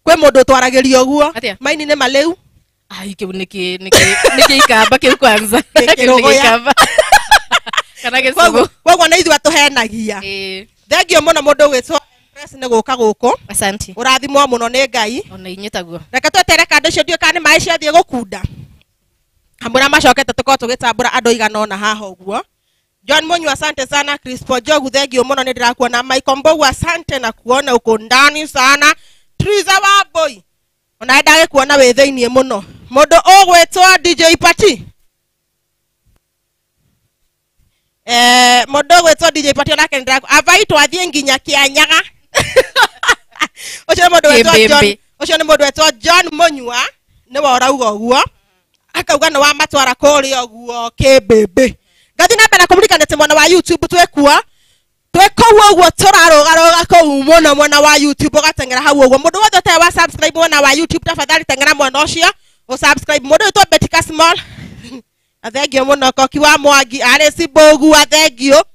kwĩ mũndũ twaragĩrio ũguo. Maini nĩ malĩu. Kĩu nĩkĩ ikamba kĩu kwanza. Kĩrũgũya. Kana gĩcũgũ. Koguo nĩ ithuĩ atũhenagia. Thengio mũno mũndũ gwĩtwo Empress nĩ gũka gũkũ. Asante. Ũrathimwo mũno nĩ Ngai. Ona inyuĩ taguo. Reke twetere kandũ icio ndiũ kana nĩ maĩ ciathiĩ gũkunda. Ambura macokete tuko tugitambura andu igana ona haha uguo. John Monyu asante sana, Crispo Jogu thengio muno ni ndirakuona, Michael Mbogu asante na kuona uko ndani sana, Triza Wambui ona ndage kuona we theinie muno, mundu ogwetwa DJ Party mundu ogwetwa DJ Party ona kendra avaitwa athie nginya Kianyaga ucio mundu wetwa John, ucio ni mundu wetwa John Monyu ni wora uguo akauga no wa matwara kuri oguo kibebe gathi na mbere kumulika ndete mwana wa YouTube twekua uguo turarogaroga kou mwana wa YouTube gatengera hau uguo mundu wothe te wa subscribe mwana wa YouTube tafadhali tengera mwana ucio o subscribe mundu to Betika Small athengio muno Koki wa Mwangi aresi Bogu athengio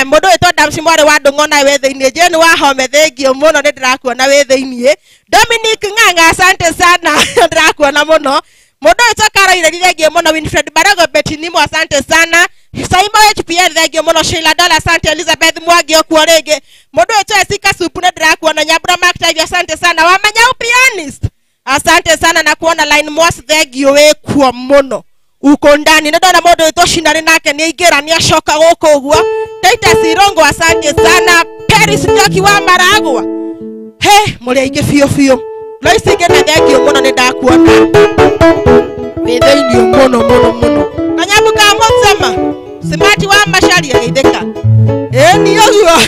mundu wetwa Damsi mwari wa Ndung'ona we theinie jeni wa home thengio muno ni ndirakuona we theinie Dominic Ng'ang'a asante sana ndirakuona muno mundu wetwa Caroline thengio muno Winfred Barago Betinimo asante sana Simon HPN thengio muno Sheila Dola asante Elizabeth Mwangi okuo rege mundu wetwa Sika Supu ni ndirakuona Nyambura Mark Tavia asante sana Wamanya pianist asante sana na kuona Line Moss thengio we kuo muno uko ndani ndona mundu wetwa Shinari nake ni ingira ni acoka guku uguo Titus Irongo asante sana Paris Njoki wa Maragwa muri aingi fiyo Loisi ngena thengio muno ni ndakuona witheinio muno Kanyabuka Mutsema Simati wa Mashari agitheka ni uguo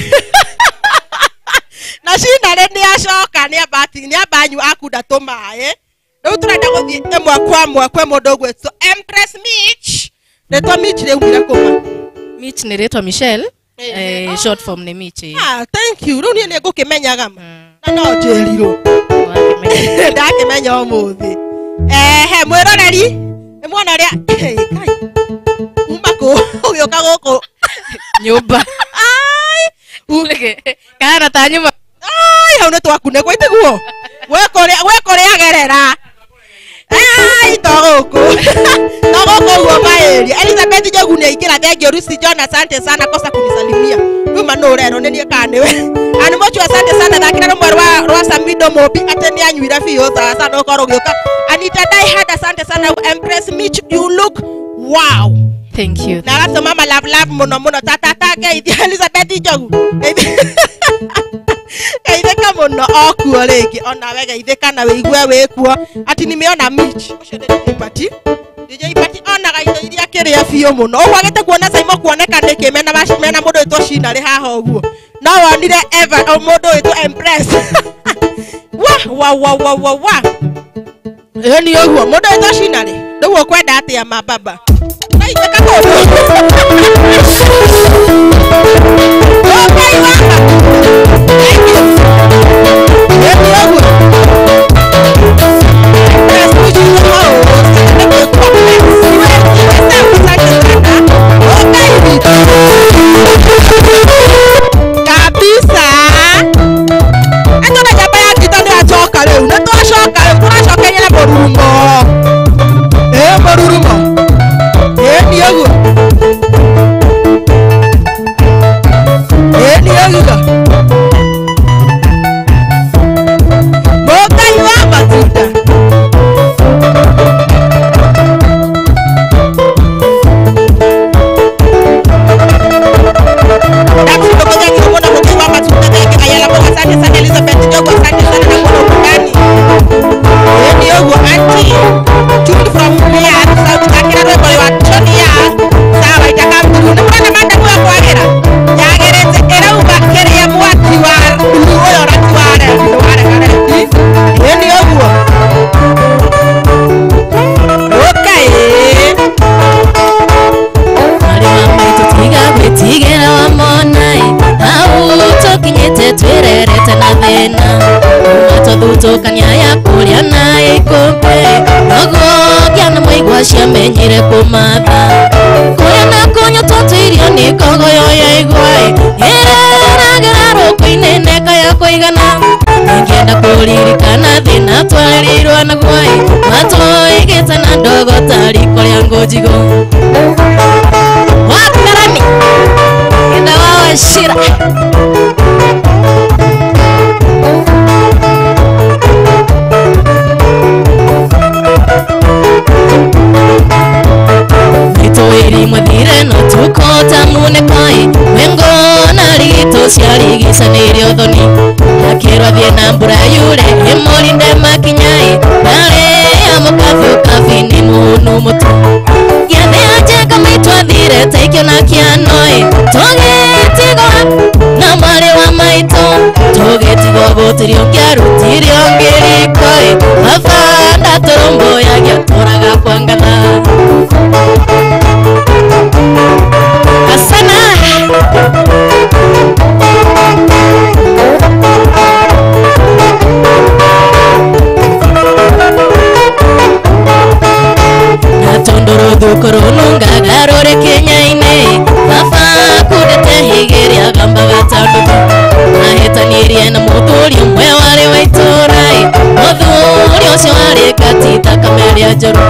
na Shinari ni acoka ni abanyu akunda tumae riu turenda guthie emwe kwa mundu gwetwa Empress Mitch netwa Mitch riu mira kuma Mitch ni retwa Michelle short form ni Mitch thank you riu ni ngukimenyaga na no njiriro ndakimenya umuthi mwiroreri ni mwana ria kai umako uyoka guku nyumba kana ta nyumba hau ni twakune gwite guo wekore agerera toguku guo maeri Elizabeth Jogu ni ikira thengio Rusi John asante sana kosa kunisalimia uma no rero ni kaniwe ani mochu asante sana thakira rumwe rwa Samido Mobi ate ni anywira biyo sasa no koro gioka Anita Dai had asante sana Empress Mitch you look wow thank you na rato mama love muno tata Elizabeth Jogu Kaitheka muno okuo rigi ona we gaitheka na wiigwe wikuo ati nimeona Mitch ucio DJ Party ona gaitho iria kiria biyo muno ogwagete kuona Simon kuoneka ndikimena mundu wetwa Shinari haha uguo no wonire ever mundu wetwa Empress wa ni uguo mundu wetwa Shinari riu ukwenda atia mababa kaitheka mundu thank you kabisa atona jaba ya kita ni achoka leo na tunashoka yena borurumo ni yagu bokai wa matuta Elizabeth Jogu asante sana na kuona ukundani ni yogu anti chuli from Mbeya South Takira rwego wa Tonia sawa itakamduru na mwana manda kwa kwagera yagerete era ubakeria mwati wa uyo rati wale kana ni yogu okay ari mama tutiga betigera wa monai au tokinyete twererete na thina matothutukania ya kuria na ikumbe nogo kiana maigwa ciamenyire kumatha kuria na kunyo tutirio ni kogo yo igwai eragera ruku-ini neka ya kuigana ngienda kuririkana thina twarirwo na gwai matoigite na ndogo tari kuria ngujigo wakarani enda wawa shira Iri mwethire no tukota mune koi Wengo na rito siarigisa nirio thoni Akirwa thie na mbura yure Imorinde makinyai Nare ya mukafu kafi ni munu mutu Giathe ajeka maitwa thire Taikio na kianoi Toge tigo na mwari wa maito Toge tigo gutirio ngiarutirio ngirikoi Mafanda turumbo ya giatoraga kwa ngatha Asana Natondoro dhukuru nunga garore Kenya-ine Baba kudete higeri agamba gatanduku Mahitanirie na muthuri umwe wari wa iturai Muthuri ucio wari gatita kameria njoru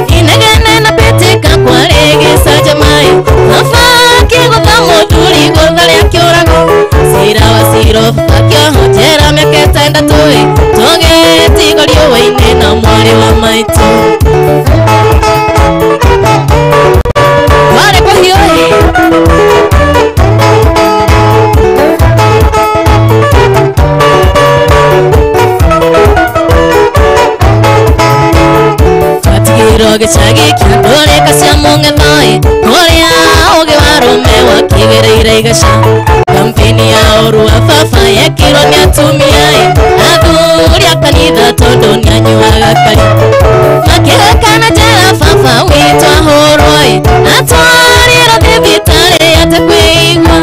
Inegene na betika kwari gicaja mai Baba kigutha muthuri gutha ria kiurago Cira wa cirobu akiohonjera miaka itandatu Toge tigo riũa-inĩ na mwari wa maitũ Wale kwa hiyo Twatigirwo gĩcagi kĩa ndũrĩka cia mũng'ethoi Kũrĩa ũgĩ wa rũme wakĩgereire igaca Kampeni ya ũru wa baba yekirwo nĩ atumia Athuri a kanitha tondũ nĩanyuaga kari Makĩrekana njera baba witũ ahũrwo Atwarirwo thibitarĩ ate kwĩigua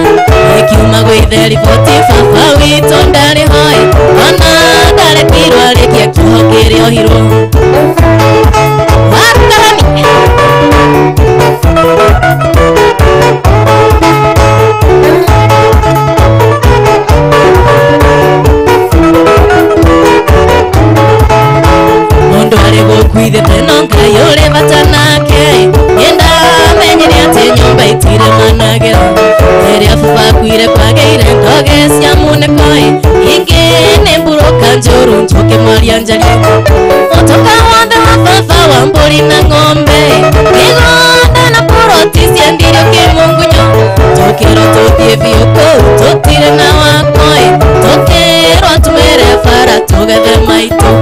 Ĩkiuma gwĩthe riboti baba witũ ndarĩ hoi Ona ndarekirwo arĩkia kĩoho kĩrĩa ohirwo Wakarani Mundu arĩ gũkuithĩte no Ngai ũrĩ bata nake Nĩndamenyire atĩ nyũmba itire managĩra Rĩrĩa baba akuire kwagĩire ndoge cia munekoi Ingĩ nĩ mburũka njũru njoke mwaria njarie Ũtonga wothe wa baba wa mbũri na ng'ombe Mĩgũnda na puroti ciendirio kĩmungunyo Tũkĩrwo tũthiĩ biũ kũu tũtire na wakoi Tũkĩrwo tumĩre bara tũgethe maitũ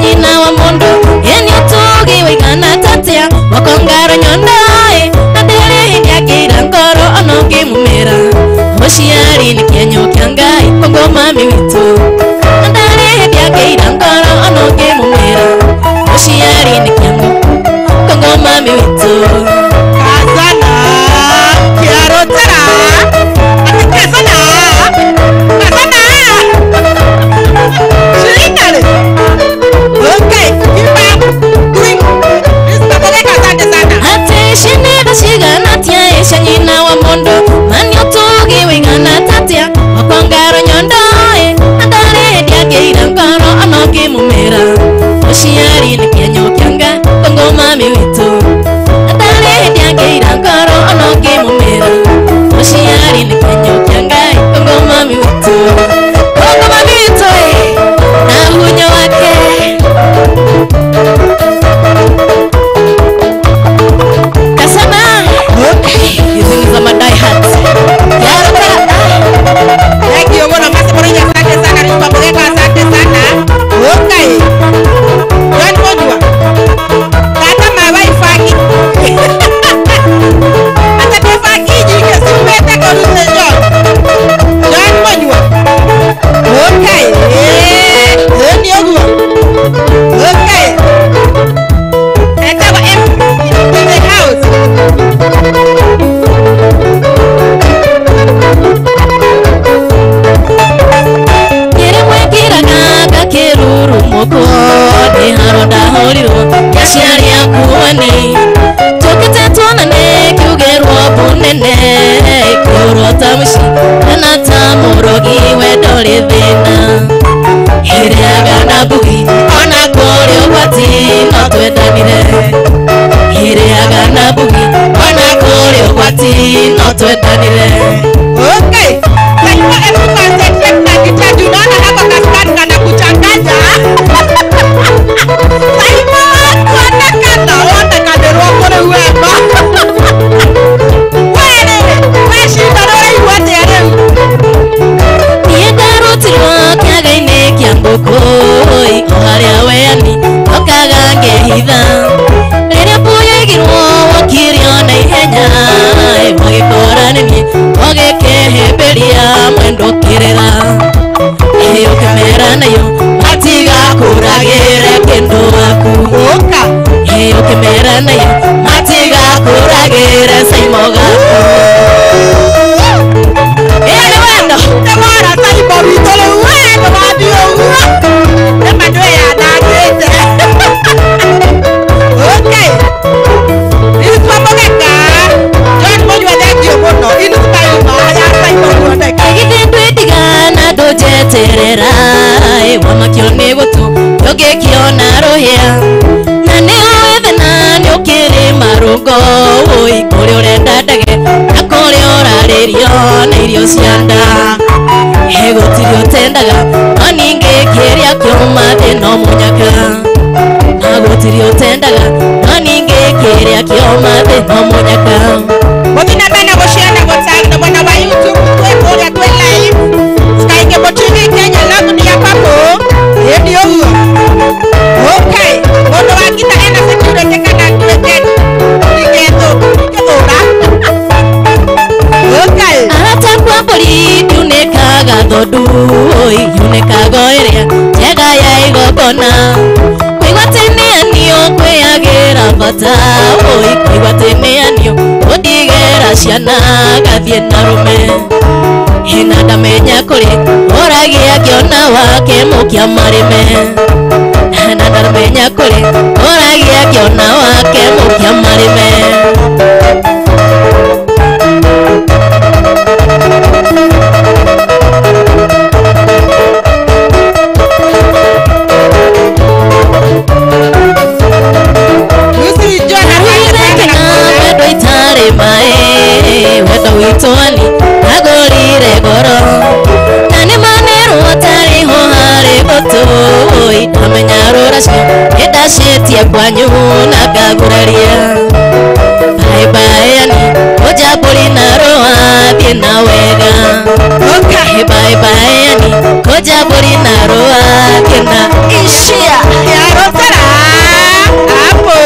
Nyina wa mundu yeni tugi wigana tatia wakongaro nyondai mami witu Kazana kiarotera ati kazana shirikale. Okay, keep up doing this. Tabeleka asante sana. ate shine bashigana tia esha nyina wa mondo mani otugi wingana tatia okongaro nyondo andare dia geira ngoro anoki mumera oshiari ni kenyo kyanga kongo mami witu andare dia geira ngoro anoki mumera oshiari ni kenyo kyanga kongo mami witu na hunyo wake kasema Okay. hizi ni za madai hats Thank you. Mbona masi mwenye asante sana. Tabeleka asante sana. Okay. John Mojua. Kata mawai fagi. Ata tefagi jike sumete koruse John. John Mojua. Okay. John Mojua. Okay. Etawa M in the house. nyere mwekiraga gakiruru moko ni haronda horiro yaciari akuani tukite tuonane kiugerwo bunene kiurota muci kana ta murogi wendo ri thina hiriaga na mbugi ona kuri ugwati no twendanire hiriaga na mbugi ona kuri ugwati no twendanire. Okay. Sasa hebu concentrate na kitabu. Unaona hapa kaskani kana kuchanganya. Sasa wanakana wanakanderwa kule wema. Wewe shida ndio iwate ya leo. Niendarutirwo kiaga-inĩ kĩa ngũkũ oharĩa weani okaga ngehitha rĩrĩa mbuyaigirwo wokirio na ihenya magĩkũranĩrie ũgĩkĩhĩmbĩria mwendũkĩrĩra ũkĩmera nayo matigakũragĩre kĩndũ waku Oka. ũkĩmera nayo matigakũragĩre caimo gaku nĩ wendo Tawara sai bobi tole wewe badio uwa. Ema ndio ya dadete. Okay. This mamogeka. John Mojua thank you muno. Ini style ma ya sai Mojua thank you. igithenduĩtigana ndũnjeterera wamakio nĩ gũtũ ũngĩkiona rũhĩa na nĩ ũĩthena nĩ ũkĩrĩ marũngo kũrĩa ũrenda ndege na kũrĩa ũrarĩrio na irio cia nda gũtirĩ ũtendaga no ningĩ kĩrĩa kĩuma thĩna mũnyaka na gũtirĩ ũtendaga no ningĩ kĩrĩa kĩuma thĩna mũnyaka. Mukina bana goshana gotanga mwana wa YouTube kwekoria kwe live. Sky Cable TV Kenya love ni ya papo. Ndio huo. Okay. Mondo wa kita ena security kana tuweke. Nigeto. Nigetora. Okay. aratakwa mbũri ndiunĩkaga thondu yunĩkaga ĩrĩa njega ya igongona kwĩgwatĩnĩanio kwĩagĩra bata kwĩgwatĩnĩanio ũndigĩra ciana gathiĩ na rũme hĩna ndamenya kũrĩ ũragia ngĩona wake mũkia marĩme na ndamenya kũrĩ ũragia ngĩona wake mũkia marĩme. Lucy John asante sana. wendo itarĩ maĩ wendo witũani agũrire ngoro na nĩ manĩrwo tarĩho harĩ gũtũ ndamenya rũracio nĩndacĩtie kwanyu na ngagũraria baĩbaĩani ũnjambũri na rũa thiĩ na wega baĩbaĩani ũnjambũri na rũa thiĩ na Ishia. Ya Rosara. Hapo.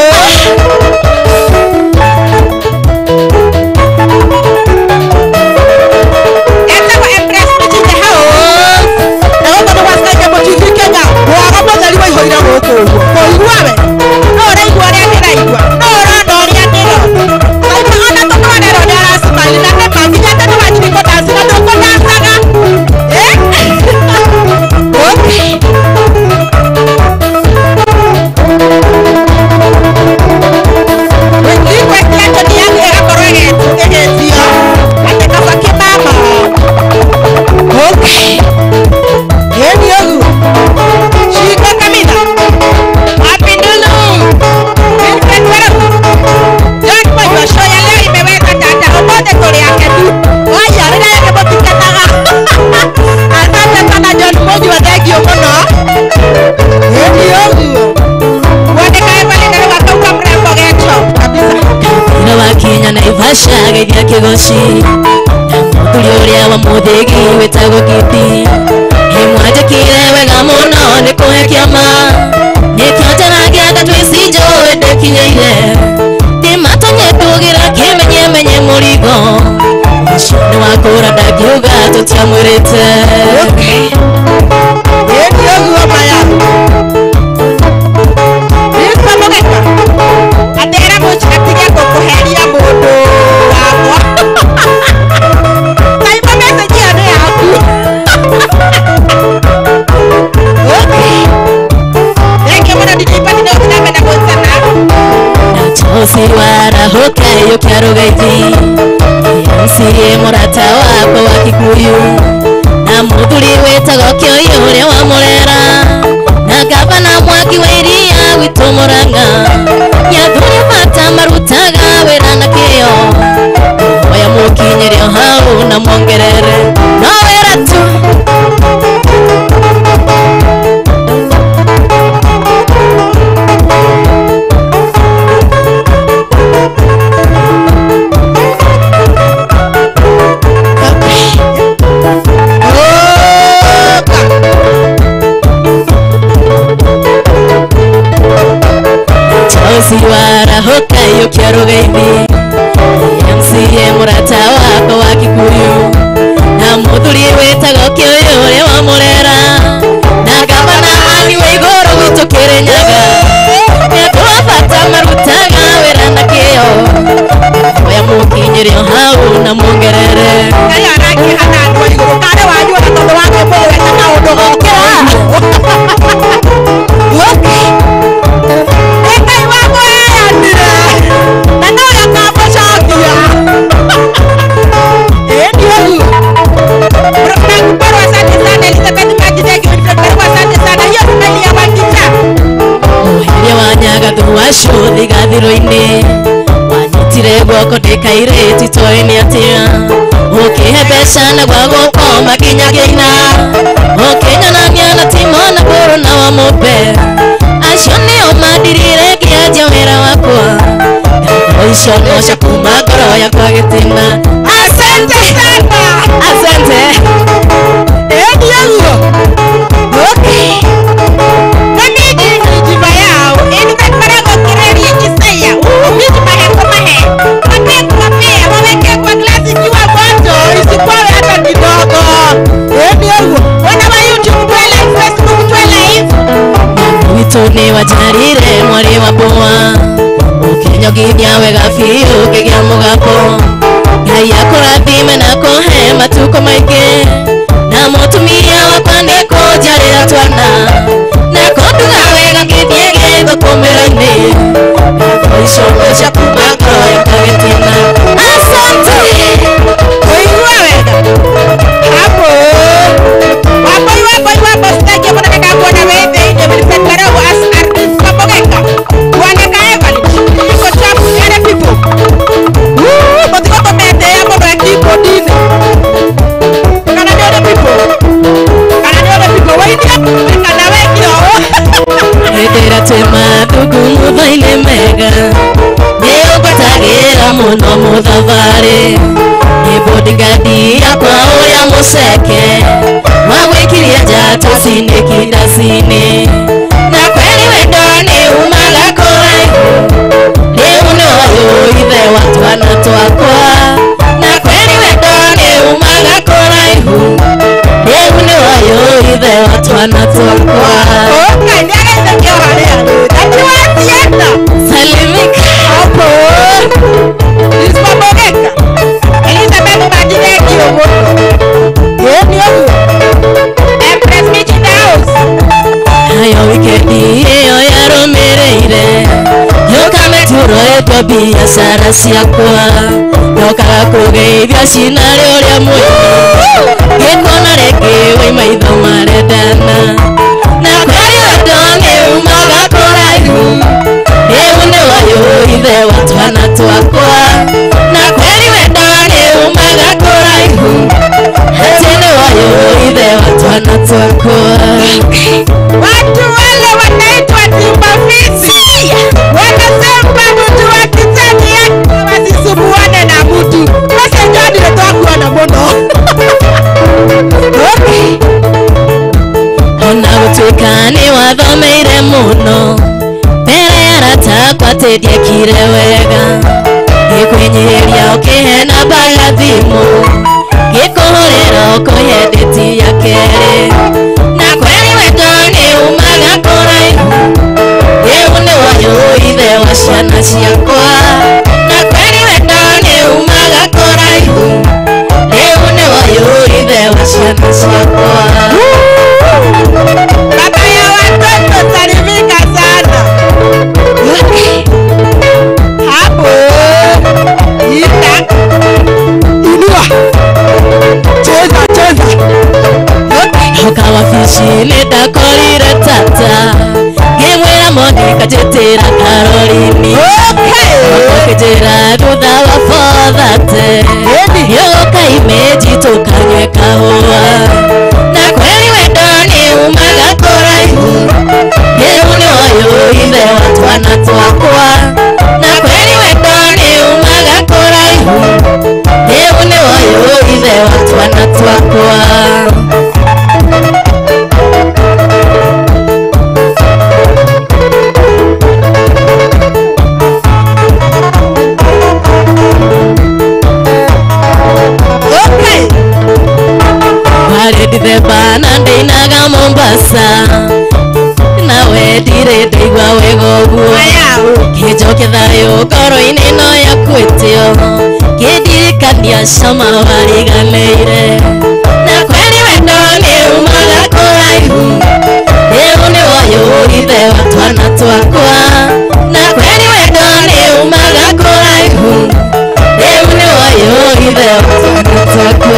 geithia kigoci na muthuri uria wa muthigi wetagwo Giti imwanjikire wega muno ni kuhe kiama nikio njaragia ngatwisi njoe ndekinyeire ndimatonye ndugira kimenye murigo ucio ni wakura ndakiuga tutiamwirite Ndio maya. Nispa mogeka. Atera muchatiga kukuheria mundu wakwa. Taima message ya yaku. Okay. Thank you mwana dijipati na ukinapenda kunsana. na chosi warahoka yo kiarugaithi yansirie murata wakwa wa Kikuyu na muthuri wetagwo Kioyo uria wa Murera na gavana Mwaki wa Iria gwitu Murang'a nyathuri bata marutaga wira na kio oya mukinyire hau na mwongerere no wira tu warahoka yo kiarugaithi MCA murata wakwa wa Kikuyu na muthuri wetagwo Kioyo uria wa Murera na gavana Anne Waiguru gwitu Kirinyaga nyathuri bata marutaga wira na kio oya mukinyire hau na mwongerere Kaya rangi hana andu Waiguru kare wanyua na tondu wake mwe na undu gokira. Okay. Ekai wako yandira. Na no yakamucokia. Ndio. Bro, asante sana Elizabeth Magideki Wilfred, asante sana. Hiyo smell ya Wakicha. muhiria wanyaga thuacio thigathiro-ini wanyitire guoko ndikaire titoe ni atia ukihe mbeca na gwa gukoma kinyagiina ukinyonania na timona kuru na wa mumbe acio nio mandirire ngianjia wira wakwa icio no cia kuma ngoro yakwa gitina Asante sana. asante Ndio. Okay. Nani ni jiba yao. Elizabeth Marago kireri Isaya. Mimi mahe kwa mahe. Mate kwa pia waweke kwa glasi kiwa moto isikuwe hata kidogo. Ndio. Wana wa YouTube tuwe live, Facebook tuwe live. witu ni wajarire mwari wa bua ukinyogithia wega biũ ũkĩgĩa mũgambo Ngai akũrathime na kũhe matuko maingĩ na mũtumia wakwa nĩkũnjarĩra twana na kũnduga wega ngĩthiĩ gĩthũkũmĩro-inĩ icono cia kuma ngoro yakwa gĩtina asante Kuigua wega. Hapo. Wapo sitaki mbona kaka kuona wewe ndio Elizabeth Marago as artist kapogeka. Kuoneka Evelyn. Iko chapu yale people. Motiko komete ya mbona kiko dini. Kana ndio people. Kana ndio people waidia kana wekio. Hĩndĩra twĩma thungumutho-inĩ mega nĩũngwatagĩra mũno mũthabarĩ nĩ bodyguard yakwa ũrĩa mũceke wagwĩkirie njatũ cinĩki ndaci-inĩ na kweli wendo nĩumaga kũraihu rĩu nĩũyũ ithe wa twana twakwa na kweli wendo nĩumaga kũraihu rĩu nĩũyũ ithe wa twana twakwa Okay, ndio ndio hali. Ndio wasienda. salimika Hapo. Nisipopogeka. Elizabeth Magideki Omoto. Ndio. Empress Michi House. hayo wikendi ĩyo yarũmĩrĩire yũkametũroĩtwo biacara ciakwa ndokaga kũgeithia cinarĩ ũrĩa mwĩna gĩkona rĩngĩ wĩ maitho marendana na kweli wendo nĩumaga kũraihu rĩu nĩwayũ ithe wa twana twakwa na kweli wendo nĩumaga kũraihu atĩ nĩwayũ ithe wa twana twakwa Watu wale wanaitwa Timbafizi. Wanasema mtu wa kitani yake wasisumbuane na mtu. waigire wega gikwenyeria ukihena bagathimu gikuhurira ukuhendetia keri na kweli wendo ni umaga kuraihu riu ni wayo ithe wa ciana ciakwa na kweli wendo ni umaga kuraihu riu ni wayo ithe wa ciana ciakwa. Baba ya watoto salimika sana. Hapo ita Inua. Cheza. Ukawafici ndakorire tata ngimwira Monica njitira Caroline ukijira thutha wa bothate yuka imeji tukanywe kahua na kweli wendo ni umaga kuraihu riu ni wayo ithe wa twana twakwa na kweli wendo ni umaga kuraihu riu ni wayo ithe wa twana twakwa. Ndithemba na ndinaga Mombasa nawe ndire ndaigua wega ũguo kĩnjoke thayũ ngoro-inĩ no yakwĩtio kĩndirikania cama wariganĩire na kweli wendo nĩ umaga kũraihu rĩu nĩ wayo ithe wa twana twakwa na kweli wendo nĩ umaga kũraihu rĩu nĩ wayo ithe wa twana twakwa.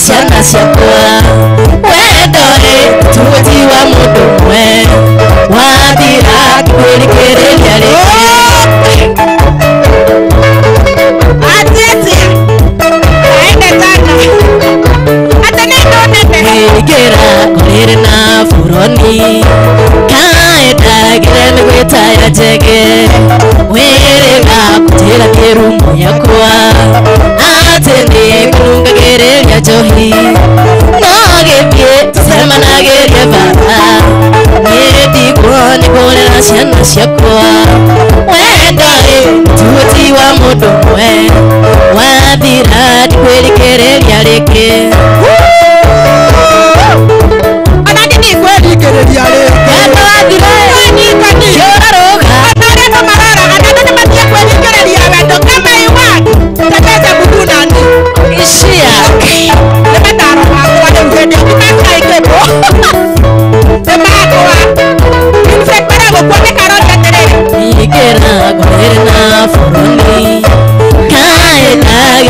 Ciana ciakwa wendore tuti wa mundu mwe wathira kwĩrĩkĩrĩria ngĩra kũrĩrĩ na buroni kaendagĩre nĩ gwĩtaya njege wĩrĩga kũtĩra kĩrumo yakwa atĩ nĩ kũrungagĩrĩria njohi no gĩthiĩ tũcemanagĩrie bara niĩ ndigwo nĩ kũrera ciana ciakwa wendore tuti wa mũndũ mwe wathira ndikwĩrĩkĩrĩria rĩngĩ Kama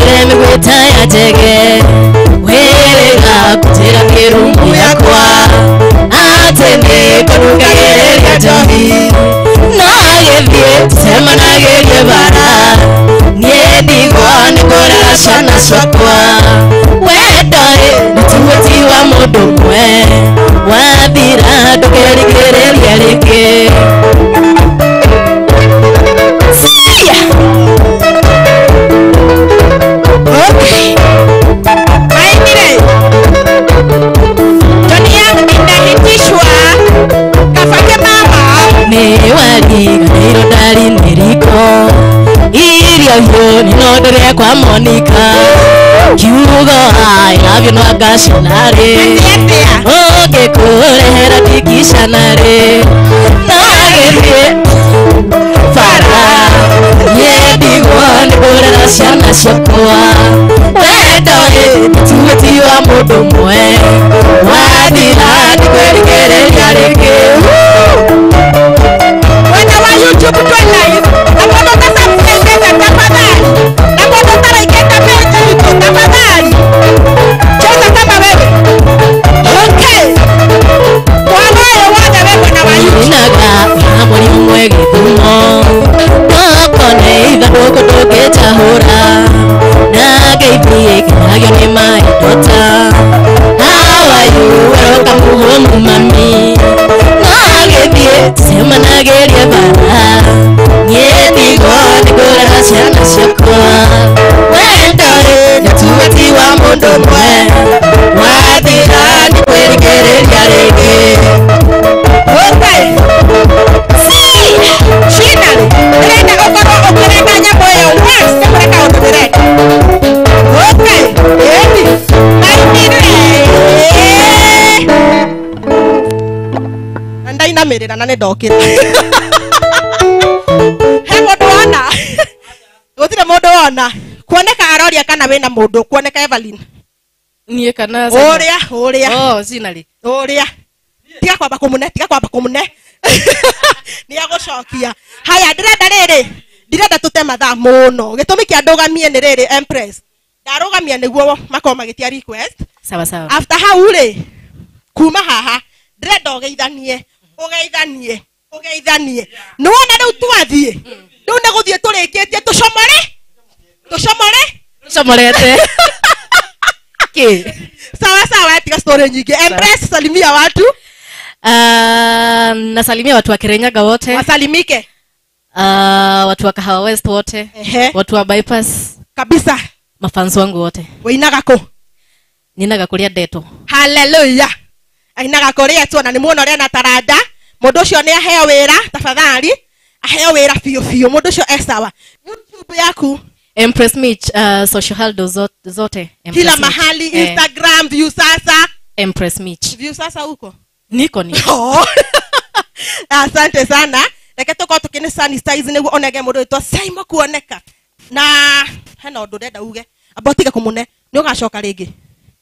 Were migweta ya jege Wega kutira kirumu yakwa Atene konuka gereria johi Nagethie sema nagerie bara Nie ndigwa nikorera ciana ciakwa Wendoe nituweti wa mundu mwe Wathira ndũkerigĩrĩria rĩngĩ Okay. Maindire. Joni yangu inahitishwa. Kafake mama. Nĩ wariganĩirwo ndarĩ nĩriko Irio hiũ nĩnondoria kwa Monica Kiugo I love you no agacinarĩ Ũngĩkũrehera ndikicanarĩ Nagĩthiĩ bara Nyendigwo nĩkũrera ciana ciakwa Wendoĩ tuwĩti wa mũndũ mwe Wathira ndikwĩrigĩrĩria rĩngĩ Wana wa YouTube tuwe live. Nakono subscribe tafadhali. Nakono taraiketa page yetu tafadhali. Cheza kama wewe. Okay. Wanayo wada wewe na wa YouTube. Inaga hamuri mwe githumo Nokone ithandũkũ ndũngĩnjahũra Nageithie nginagio nĩ maindota How are you? Welcome home mami Nageithie semanagerie bara Niĩ ndigwa nĩngũrera ciana ciakwa Wendoĩ nĩtuwĩti wa mũndũ mwe Wathira nĩkwĩrigĩrĩria rĩngĩ Okay. Shina. Ndirenda ũkorwo ũkĩreka nyamũ ĩyo once kũreka ũndũ ndĩrenda. Okay. Eni. Maindire. Ndainamĩrĩra na nĩndokĩra. He mũndũ wona. Gũtirĩ mũndũ wona. Kuoneka aroria kana wĩna mũndũ. Kuoneka Evelyn. Niĩ kana Ũrĩa. Zinari Ũrĩa. Tiga kwamba kũmũne. Ni agũcokia. Haya ndirenda tũte mathaa mũno. Gĩtũmi kĩa ndũgamie nĩ rĩrĩ Empress. Ndarũgamia nĩguo makorwo magĩtia request. sawa sawa After hau rĩ kuma haha ndirenda ũgeithanie. Nĩwona rĩu twathiĩ. Rĩu nĩ gũthiĩ tũrĩkĩtie Somorete Sawa tiga story nyingi. Empress salimia watu. Nasalimia watu wa Kirinyaga wote Wasalimike. Watu wa Kahawa West wote Watu wa Bypass Kabisa. Mafans wangu wote Wainaga kũ? Ninaga kuria Deto. Hallelujah. Ainaga kũrĩa tu na nĩ muona ũrĩa na taranda. Mũndũ ũcio nĩ aheo wĩra tafadhali. Aheo wĩra biũ. Mũndũ ũcio esawa. YouTube yaku Empress Mitch social handles zote Empress kila Mitch. mahali Instagram view sasa. Empress Mitch. View sasa huko. Niko. Oh. Asante sana. Reke tukorwo tukini sanitize nĩguo onege mũndũ wĩtwo Simon kuoneka. Na hena ũndũ ndenda uge. Amba ũtige kũmũne. Nĩ ũgacoka rĩngĩ.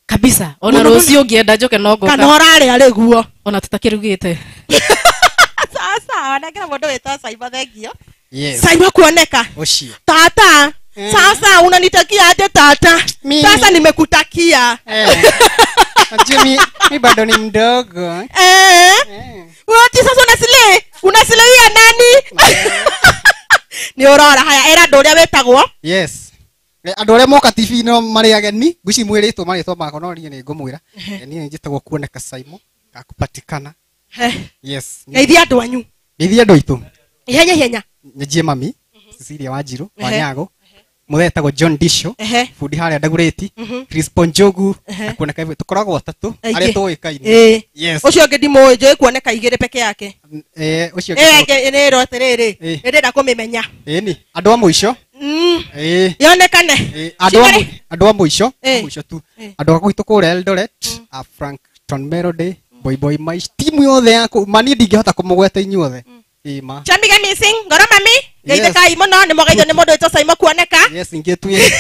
Kabisa. Ona rũciũ ũngĩenda njoke no ngoka. Kana ũrarĩa rĩguo. Ona tutakĩrugĩte. Sasa onegera mũndũ wĩtwo Simon thengio. Yes. Simon kuoneka. Oshio. Tata. Sasa unanitakia aje tata? Mimi. Sasa nimekutakia. Najua mi bado ni mdogo. Wati sasa unasileia nani? Ni urora haya era ndoria wetagwo. Yes. Andå arĩa moka TV no marĩ ageni ngwici mwĩrĩtwo marĩtwo makwa no niĩ nĩ ngũmwĩra niĩ njĩtagwo kuoneka Simon gakupatikana. Yes. Geithia andũ anyu. Geithia andũ aitũ. Ihenya. Njie mami Cecilia Wanjiru Wanyago mũthetagwo John Disho fundi harĩa Ndagurĩti Crispon Njogu kuoneka hivyo tukoragwo atatũ arĩa tũĩkaine. Yes. Ũcio ũngĩ ndimũĩ njũĩ kuoneka igĩrĩ peke yake. Ũcio nĩ ro atĩrĩrĩ ndĩrenda kũmĩmenya. Ĩni andũ a mũico. Yonekane. Andũ a mũico tu andũ a gwitũ kũrĩa Eldoret Frankton Melody Boy Mice timu yothe yaku mani ndingĩhota kũmũgweta inyuothe. Ima. Chambiga missing ngoro mami geithĩkai mũno nĩ mũgeithio nĩ mũndũ wĩtwo Simon kuoneka. Yes ingĩtuye.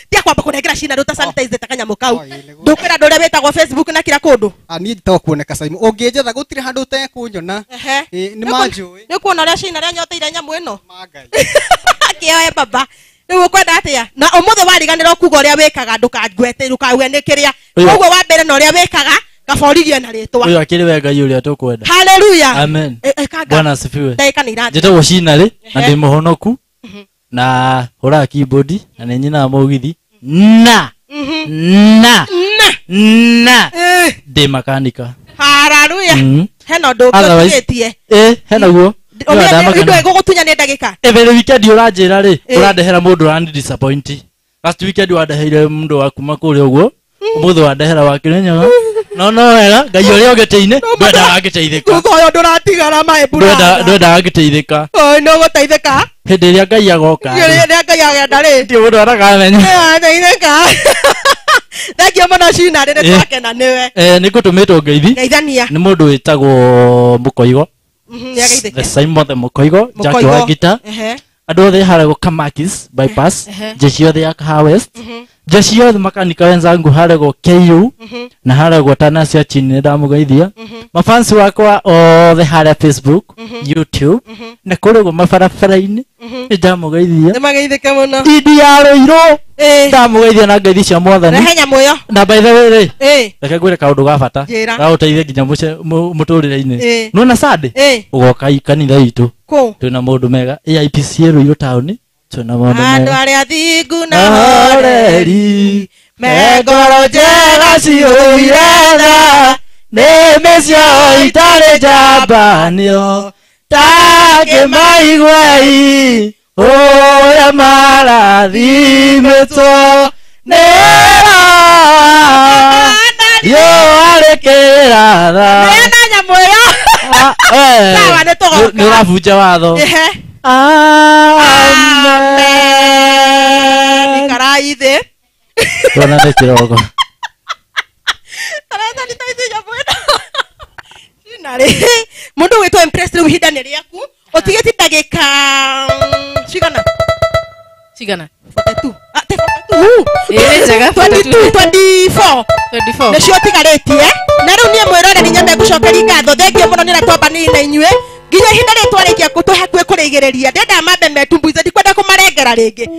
Tia kwamba kũnengera cina ruta sanitize ta kanyamũ kau. Ndũkwĩra ndũrĩa wĩtagwo Facebook na kila kũndũ. Niĩ ndĩtagwo kuoneka Simon. Ũngĩnjetha gũtirĩ handũ ũtekũnyona. Nĩ manjũĩ. Nĩ kuona ũrĩa cina rĩa nyoteire nyamũ ĩno. Mangai. Kĩoe baba. ni ukwenda atia na umuthe wariganira kuga uria wikaga ndukagwete ndukauge ni kiria koguo wa mbere na uria wikaga gaborithia na ritwa uyu akiri we Ngai uria tukwenda haleluya amen Bwana asifiwe ndaika ni irani njeta washinari na ndi muhonoku na hura keyboard na ni nyina mugithi na ndi makanika haleluya hena ndukitie hena guo ndio igugutunya ni ndagika every weekend uranjira ri urandehera mundu urandi disappoint last weekend wandeheire mundu wa kuma kuri uguo umuthe wandehera wakirenyaga no wega Ngai uria ugeteine ndwenda agiteithika uyo nduratigara maebura ndwenda agiteithika no guteithika hindi ria Ngai agoka ria Ngai agenda ri ndio mundu arakamenya teithika thagio muno cina rire twakena niwe nikutumitwo ngeithi ngeithania ni mundu witagwo Mukoigo yageithike Simon the Mukoigo Jackie wa Gita andu othe harego Kamakis bypass jeshi othe ya Kahawa West jeshi othe makanika wenzangu harego KU na harego Tanasia chini ndamugeithia mafansi wakwa othe hare Facebook YouTube na kurego mabarabara-ini ndamugeithia ndamugeithike muno idi ya roiro ndamugeithia na ngeithi cia mwathani henya muyo na by the way reke ngwire kaundu ga bata ga uteithie nginya muturire-ini nona sade ugoka kanitha itu twina mundu mega AIPC Roiro town twina mundu mega andu aria thingu na horeri megoro njega ciuiretha nĩmĩ ciao itarĩ njambanio takĩmaiguai ũrĩa marathimĩtwo nĩo arĩ kĩratha nena nyamũ ĩyo sawa nĩtũgoka nĩũrabunja watho amen ikarai thĩ tuona nĩ kĩroko arenda nitaithia mwena nari mundu witwa impressed riu hindani riaku utigiti ndagika cigana 42 24 nicio tigaritie na riu nie mwirore ni nyambe gucokeria ngatho thengio muno nira twambaniri na inyue nginya hinda ri twarikia tuhakuhe kurigiriria ndenda mambe metumbuize ndikwenda kumarengera ringi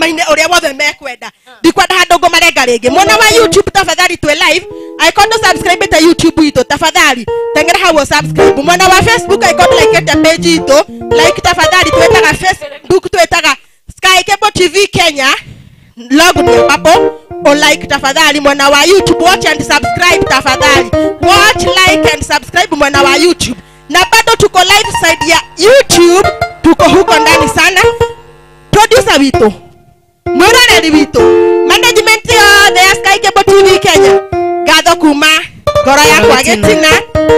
maine uria wothe mekwenda ndikwenda handu ngumarenga ringi mwana wa YouTube tafadhali twe live aikonda subscribe ta YouTube ito tafadhali tengera hawo subscribe mwana wa Facebook aikonda like ta page ito like tafadhali twetaga Facebook twetaga Sky Cable TV Kenya log ni hapo o like tafadhali mwana wa YouTube watch and subscribe tafadhali watch like and subscribe mwana wa YouTube na bado tuko live side ya YouTube tuko huko ndani sana producer wito mwiroreri wito management ya the Sky Cable TV Kenya gatho kuma ngoro yakwa gitina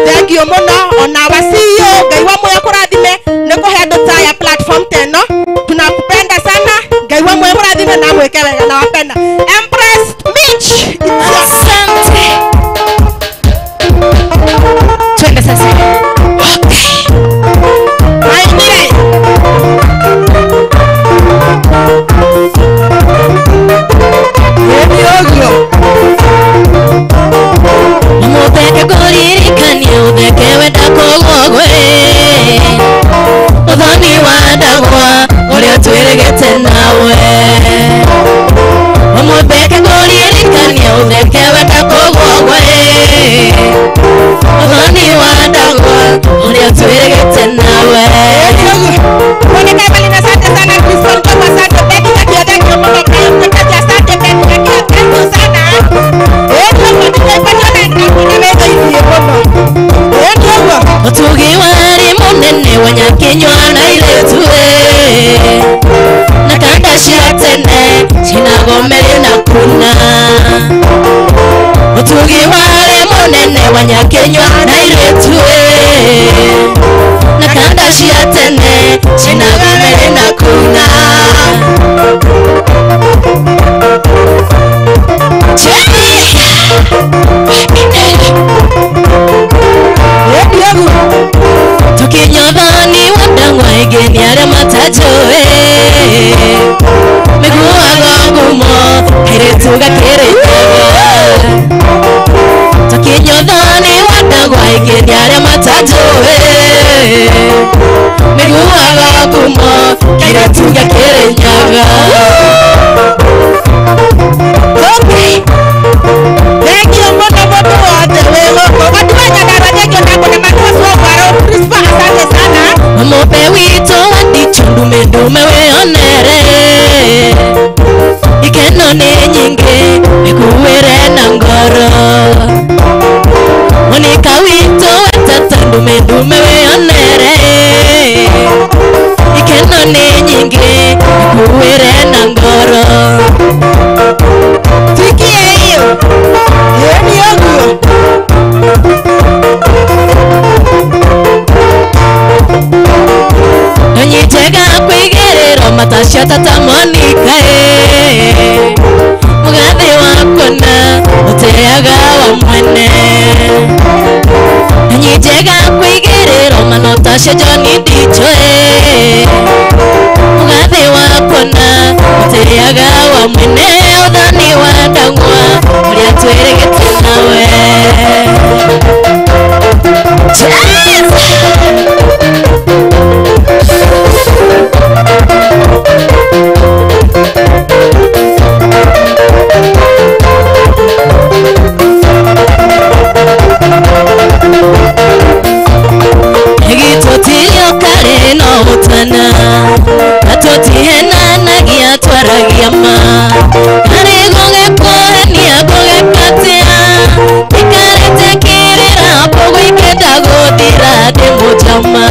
thengio muno ona wa CEO Ngai wa moyo kurathime nikuhe andu ta ya platform teno tunakupenda sana Ngai wa moyo kurathime na mweke wega na wapenda Empress Mitch asante twende sasa Aimire Ebiogo Mubeke kuririkania ubeke wenda kugogwe Uthoni wandagwa uria twiregete nawe Mubeke kuririkania ubeke wenda kugogwe Uthoni wandagwa uria twiregete nawe Kone kabali na asante sana Kristo mtoto asante Beki ya kiodeki mmono kaya mtakaji asante Beki ya kiodeki sana Eto mwenye nimeweza hivi mmono Eto Utugi wari munene wanyakinywa na iletue Na kanda cia tene cinagomere na kuna Utugi wari munene wanyakinywa na iletue Na kanda cia tene cinagomere na kuna Tukinyodhani wadangwa igeni aria matajoe Miguaga ngumo hairetuga kiritego Tukinyodhani wadangwa igeni aria matajoe Miguaga ngumo hairetuga ya Kirinyaga. Okay. Thank you moto wote wewe. Watu wa Nyandarua ndio kuna matusi wa kwaro. Crispa asante sana. Mope wito wadichundume ndume weonere. Ikeno ne nyinge ikuwere na ngoro. Monika wito watatandume ndume weonere. Ikeno ne nyinge ikuwere na ngoro. Fikie hiyo. Yeni yangu. Nonyitega kwigerero matasha tata Monica mugathe wakona uteaga wa mwene. Nonyitega kwigerero manotasha Johnny Dicho mugathe wakona uteaga wa mwene. Uthani wa ndangwa uria tweregete nawe. Egitotiyo kare no utana atotihena nagia twaragia ma kare goge kohenia goge katia ikarete kirira pogo ikenda godira de mujama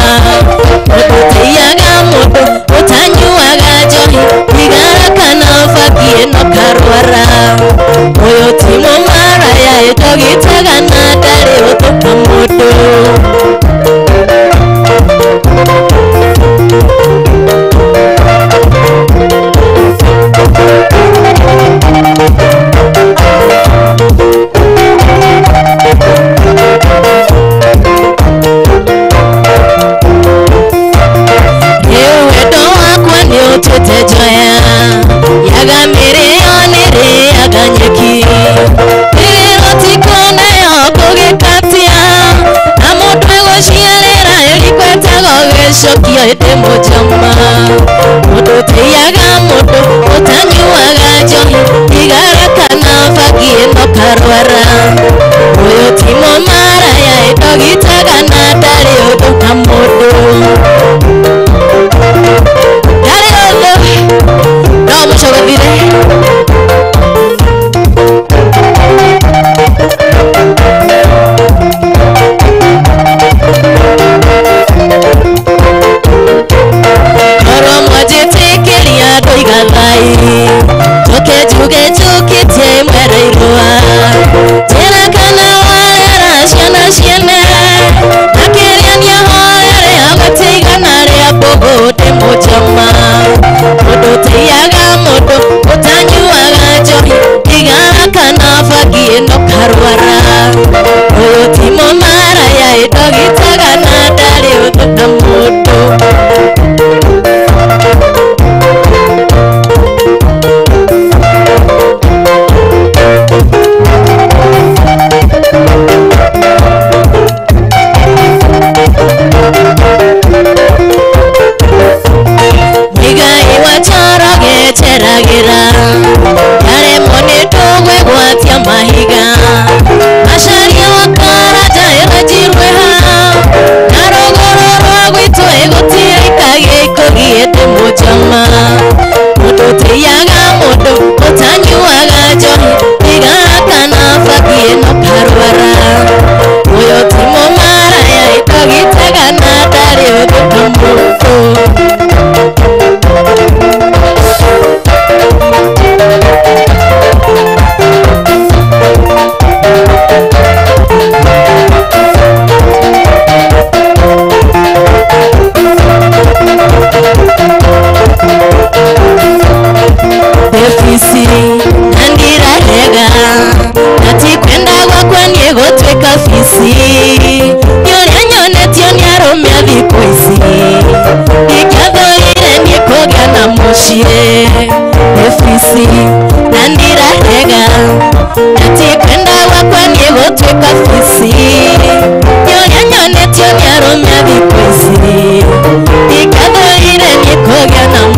otiyaga modo utanyuaga johi igara kana fakie no karwara oyo timo mara ya edogitaga na dare otoka modo. Shokia ete mojama modo teyaga modo utanyuaga johi igara kana fagie no karwara oyo timo mara ya edogitaga na dare odoka modo dare odo no mushogodire.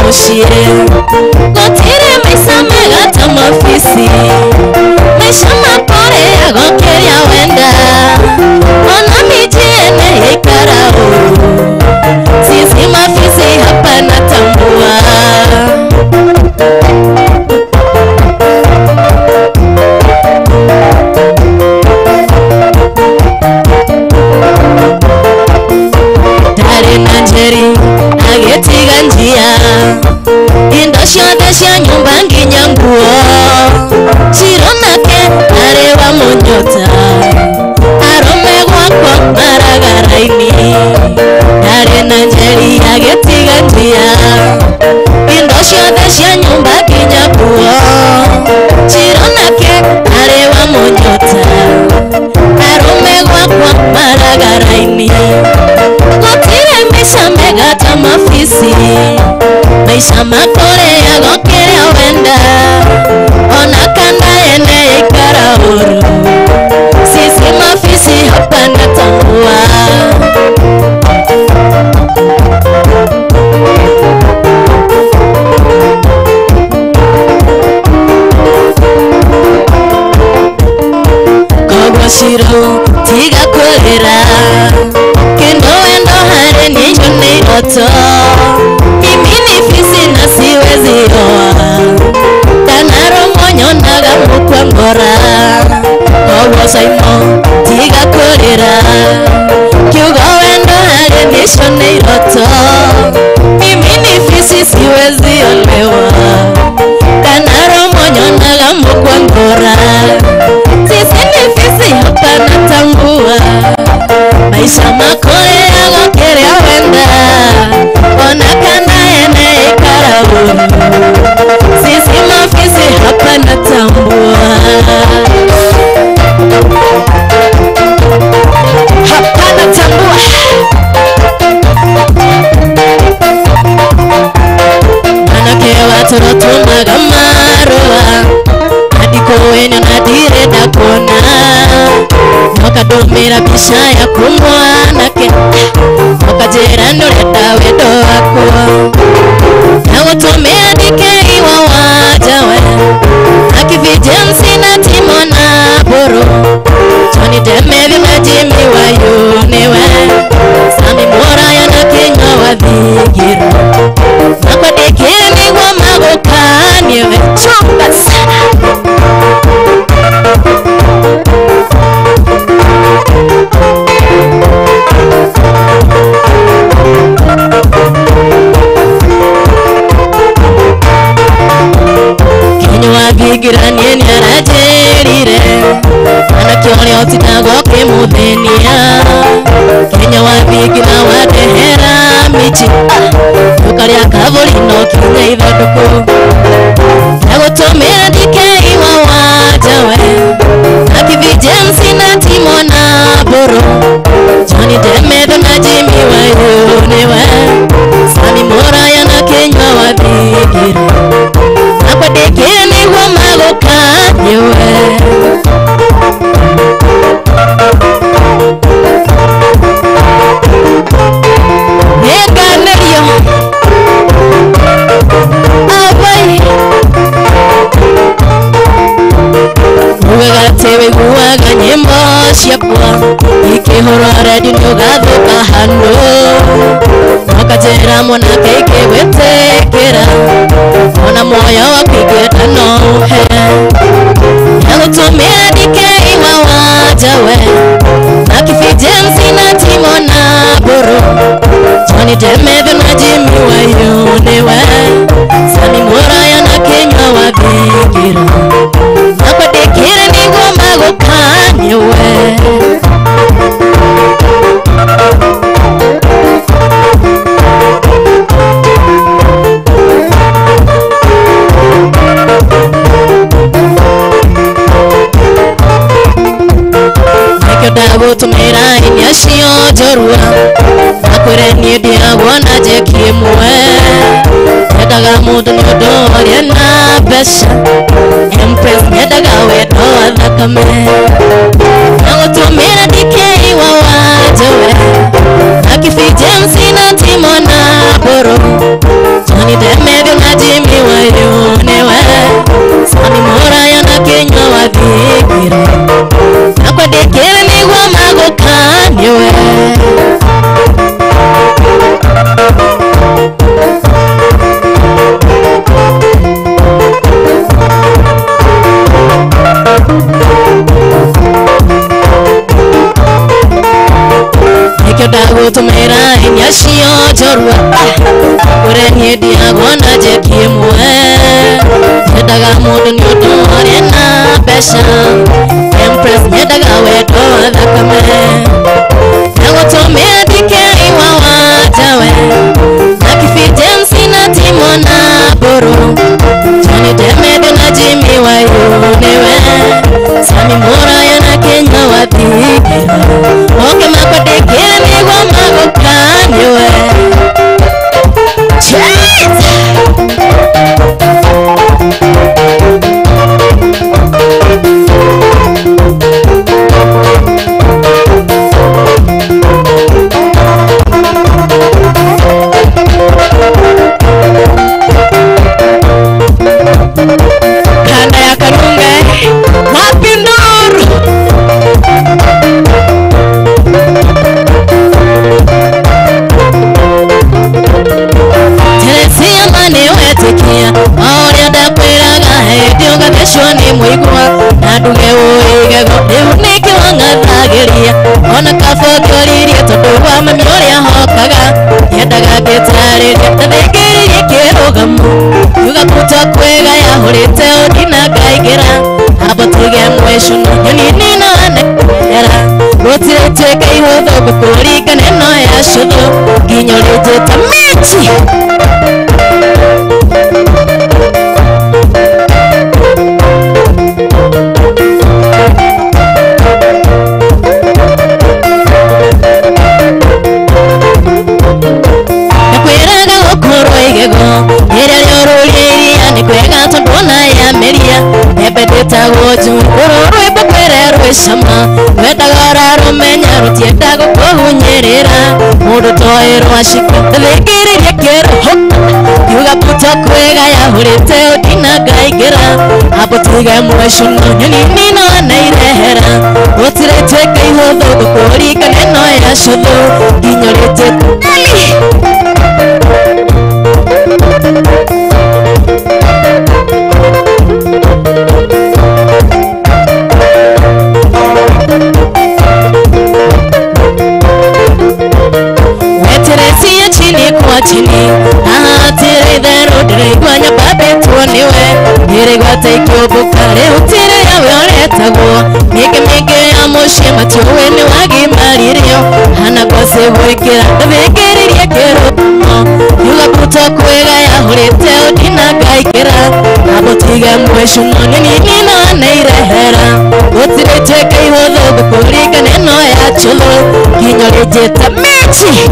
Moshi maisha makore yagokeria wenda ona mijiene ikarao sisi mafisi hapa natambua Dare na njeri agetiga njia indo ciothe cia nyumba nginya nguo cironake arewa munyota arome gwakwa maragaraini Dare na njeri agetiga njia indo ciothe cia nyumba nginya nguo cironake arewa munyota arome gwakwa maragaraini Gotire maisha mega ta mafisi maisha makore yagokeria wenda ona kanda ene ikara huru sisi mafisi hapa natambua Kogo shiro tiga kolera kendo wendo hare nisho neiroto mimi ni fisi na siwezi oa tanaro monyo naga mukwa ngora Kogo saimo tiga kolera kiugo wendo hare nisho neiroto mimi ni fisi siwezi olewa tanaro monyo naga mukwa ngora sisi ni fisi hapa natambua maisha makore yagokeria wenda ona kana ene ikara huru sisi mafisi hapa natambua hapa natambua manake watorotumaga marua adiko wenyo nadire dakona Nokadumira bisha ya kumwanake Nokajera ndoreta wedo wako Nagotomea dike iwa wajawe Akivije msina timona boro Choni temevi majimi wa yunewe Sami mora ya na kenya wa dhigiru Nakwa dikini wa magokanyewe Chomba sana Vigiranie ni arajerire Anakione otinago kimuthenia Kenya wa vigina wa dehera michi Ukaria kavoli no kinya ithanduku Nagotomea dike iwa wajawe Akivije msina timona boro Johnny Demedo na Jimmy wa yunewe Sami mora ya na Kenya wa vigira Nakwa dekeni wa magokanyewe Neganerio Awai Uwegatewe guwaga nyimbo ciakwa Ikihoro redio nyogathuka hando Nokajera mwanake ikigwetekera Ona moyo wakigweta nohe Nagutumia dike iwa wajawe Nakifije msina timona boro Johnny Demedo na Jimmy wa yunewe Sami mora ya na Kenya wa vigira Nakwa dikire ni goma gokanyewe Dagutumira inyashio jorua Nakure nidia wana jekie mwe Nedaga mudu nyodo oriena besha Empress nedaga wedo adhakame Nagutumira dike iwa wajawe Akifije msina timona boro Johnny Demedo na Jimmy wa yunewe Sami mora ya na Kenya wa jorua ore niedi agona je kimwe nyedaga mundu ni odore na besha empress nyedaga wedo thakame nagotomea dikei wawa jawe nakifijensi na timona boro Johnny Demedo na Jimmy Wayunewe Sami Mora yana Kenya wapigira Oke makodekele migwa magokanyewe Kanda ya Karunga Mapinduru Teresia mane wetekia Maoria da kweraga Hedioga keshoni mwigua Naduge uigego Euniki wangathagiria Ona kafokoriria Todowa mamioria hokaga Yedaga getariria Tathegiriria kirogamu Yuga puta kwega ya horete odina gaigera Abo tige mweshuno Yonini no anekera Rotire teka ihodho Bukurika neno ya shudo Ginyolete tamichi Nakweraga okoro igego Nikwega tondona ya meria Ebedeta goju Ururu ibukwere rwishama Wedagora rumenya Rutiendago kuhunyerera Mudu toero ashika Thigiririe kero Yuga puta kwega ya hurite Odina gaigera Abo tige mweshuno Nyonini no anairehera Otire tweka ihodho Gukurika neno ya shudho Ginyorete tali Weteresia chini kwa chini Ahatire dhero Diregwanya babe tuoniwe Diregwata ikiobukare Utire yawe oretago Mige mige ya moshima Tuweni wagi maririo Hana kwase huikira Thigiririe kero Yuga puto kwega ya hurite Odina gaikera Abo tige mweshuno Nini no anairehera Utire tweka ihodho Bukurika neno ya chulo Ginyoreje tamichi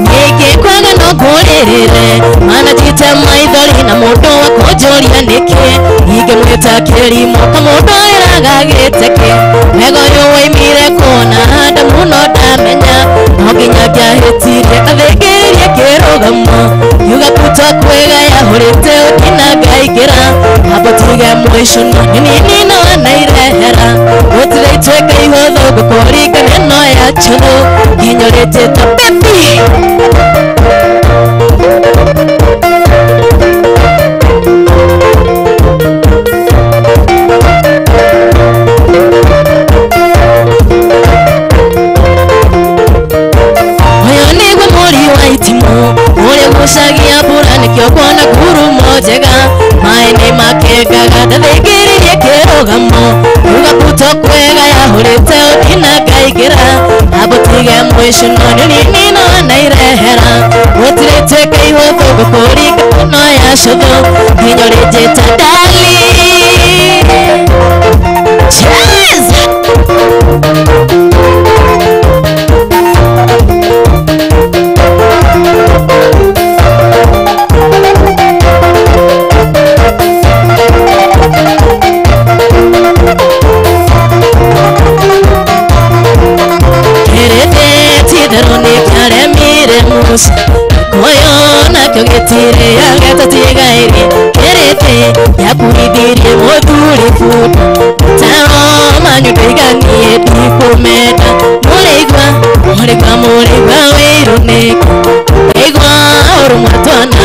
Nike kwaga no kurerere Mana jite maithori na mundu wa kujuria niki Ige mwita kirimo kamundu iraga giteke Nego yuwaimire kuna handa muno damenya Noginya giahitirie athigiririe kirugamo Yuga puta kwega ya hurite Odina gaigera Abo tige mweshuno Nini no anairehera Utire tweka ihodho Gukurika neno ya chulo Ginyorete tapepi Mushagia burani kiokona guru mojega Maene makekaga Thigiririe kirugamo Yuga puto kwega ya hurite Odina gaigera Abo tige mweshuno Nini no anairehera Utire tweka ihodho Gukurika neno ya shudho Ginyoreje tadali Cheers! Musa Koyo na kyo getire ya geta tigairi Kerete ya kuridirie moduri futa Taro manyu teganie dikumeta Mulegwa weironeka Egwa oru mwatwana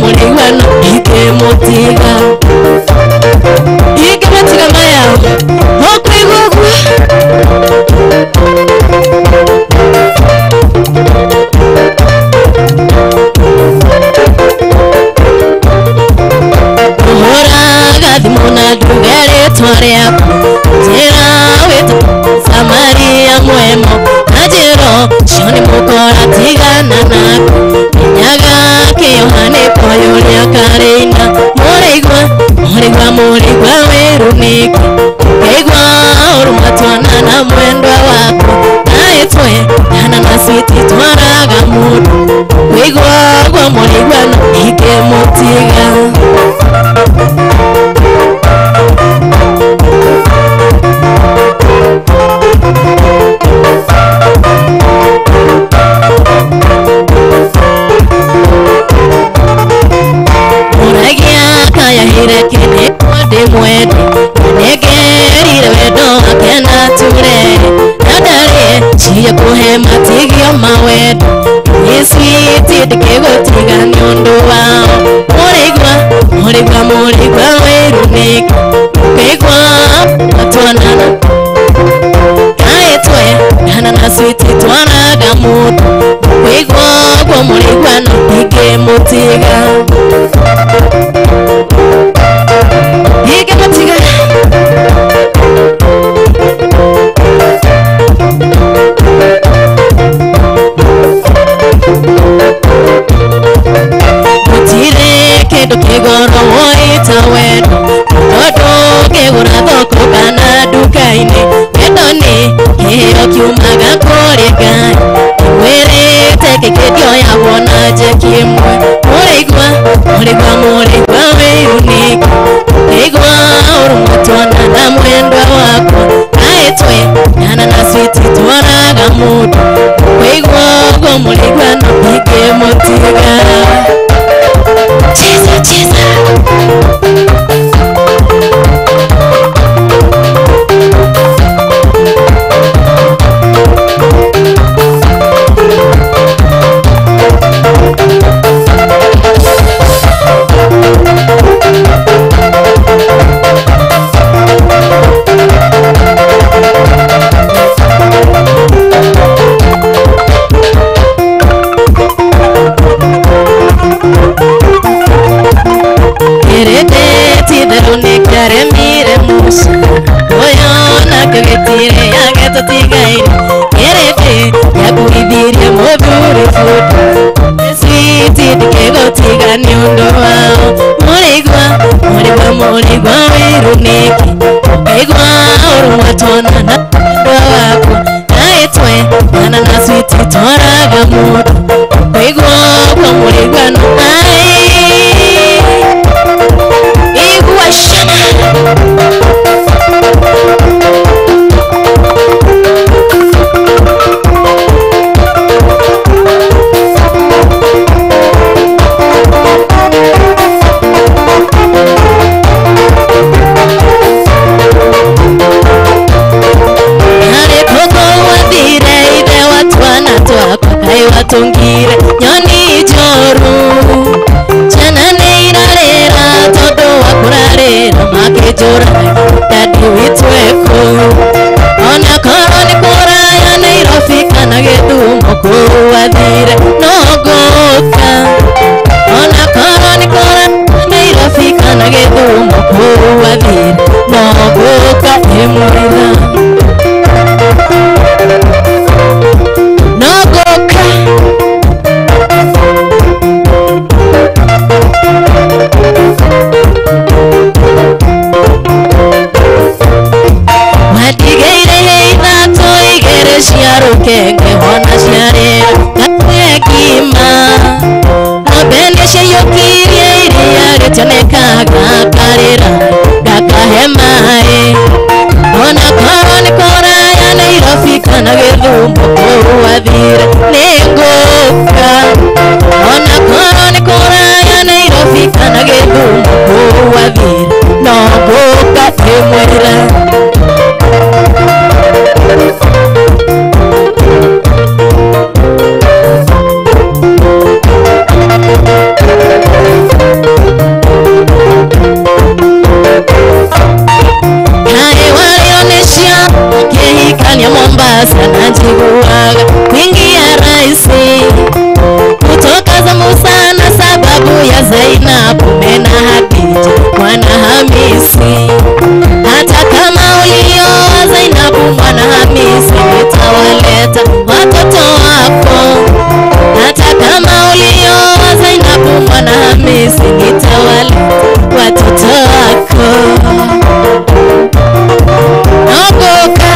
mũrĩiguano ingĩmũtiga ingĩmatiga maya mũkũigua ũguo ũhũraga thimũ na nduge rĩtwa rĩaku njĩra wĩtũ Samaria mwemo na njĩro cio nĩ mũkora tigana naku menyaga kĩohane koyo rĩa karĩina mũrĩigua wĩrunĩki ũkaigua ũrũmatwana na mwendwa waku naĩ twendana na switi twaraga mũndũ ũkaigua gwa mũrĩiguano ingĩmũtiga kene mwende mwende negerire wendo akena ture nadare ciye kuhe matigio mawendo iswiti ndikĩgũtiga nĩ ũndũ wao mũrĩigua wĩrunĩki ũkaigua matwanana kaĩ twendana na switi twaraga mũndũ ũkaigua ũguo mũrĩiguano ingĩmũtiga Kigoro woita wendo Odo kegura thoko kana duka-inĩ Wendo nĩ kĩheo kiumaga kũrĩ Ngai Wĩrĩte kĩkĩndioyagwo na njeki ĩmwe Mũrĩigua wĩrunĩki Ũkaigua ũrũmatwana na mwendwa wako Kaĩ twendana na switi twaraga mũndũ Ũkaigua ũguo mũrĩiguano ingĩmũtiga Cheza Karemire musa oyona kagitire yageto tigaire erete yakuithirie mũthuri futa switi ndikĩgũtiga nĩ ũndũ wao mũrĩigua wĩrunĩki ũkaigua ũrũmatwana na mwendwa waku naĩ twendana na switi twaraga mũndũ ũkaigua ũguo mũrĩiguano watungire nyoni njoru ciana nĩ irarĩra tondũ wa kũrarĩra makĩnjũra dadi witũ ekũu ona korwo nĩ kũraya Nairobi kana Gĩthumo kũu wathire no ngũka ona korwo nĩ kũraya Nairobi kana Gĩthumo kũu wathire no ngũka ĩmwĩra Kenge hona ciarĩra gakegima ng'ombe nĩciaiyũkirie iria rĩtionekaga karĩra gakahe maĩ ona korwo nĩ kũraya Nairobi kana Gĩthumo kũu wathire nĩ ngũka ona korwo nĩ kũraya Nairobi kana Gĩthumo kũu wathire no ngũka ĩmwĩra babu ya Zainabu na Hadija mwana Hamisi. Hata kama ulioa Zainabu mwana Hamisi, nitawaleta watoto wako. Hata kama ulioa Zainabu mwana Hamisi, nitawaleta watoto wako. Ogoka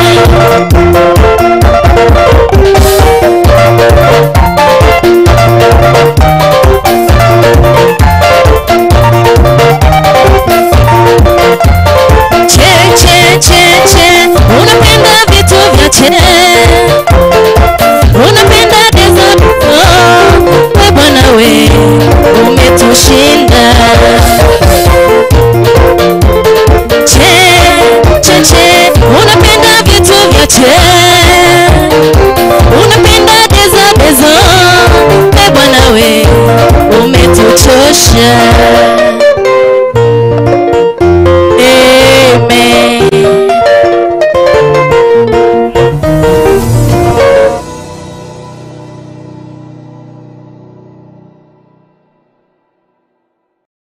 che, unapenda vitu vya che, unapenda dessert, we bwana we umetushinda. Che, unapenda vitu vya che, unapenda dessert, we bwana we umetuchosha.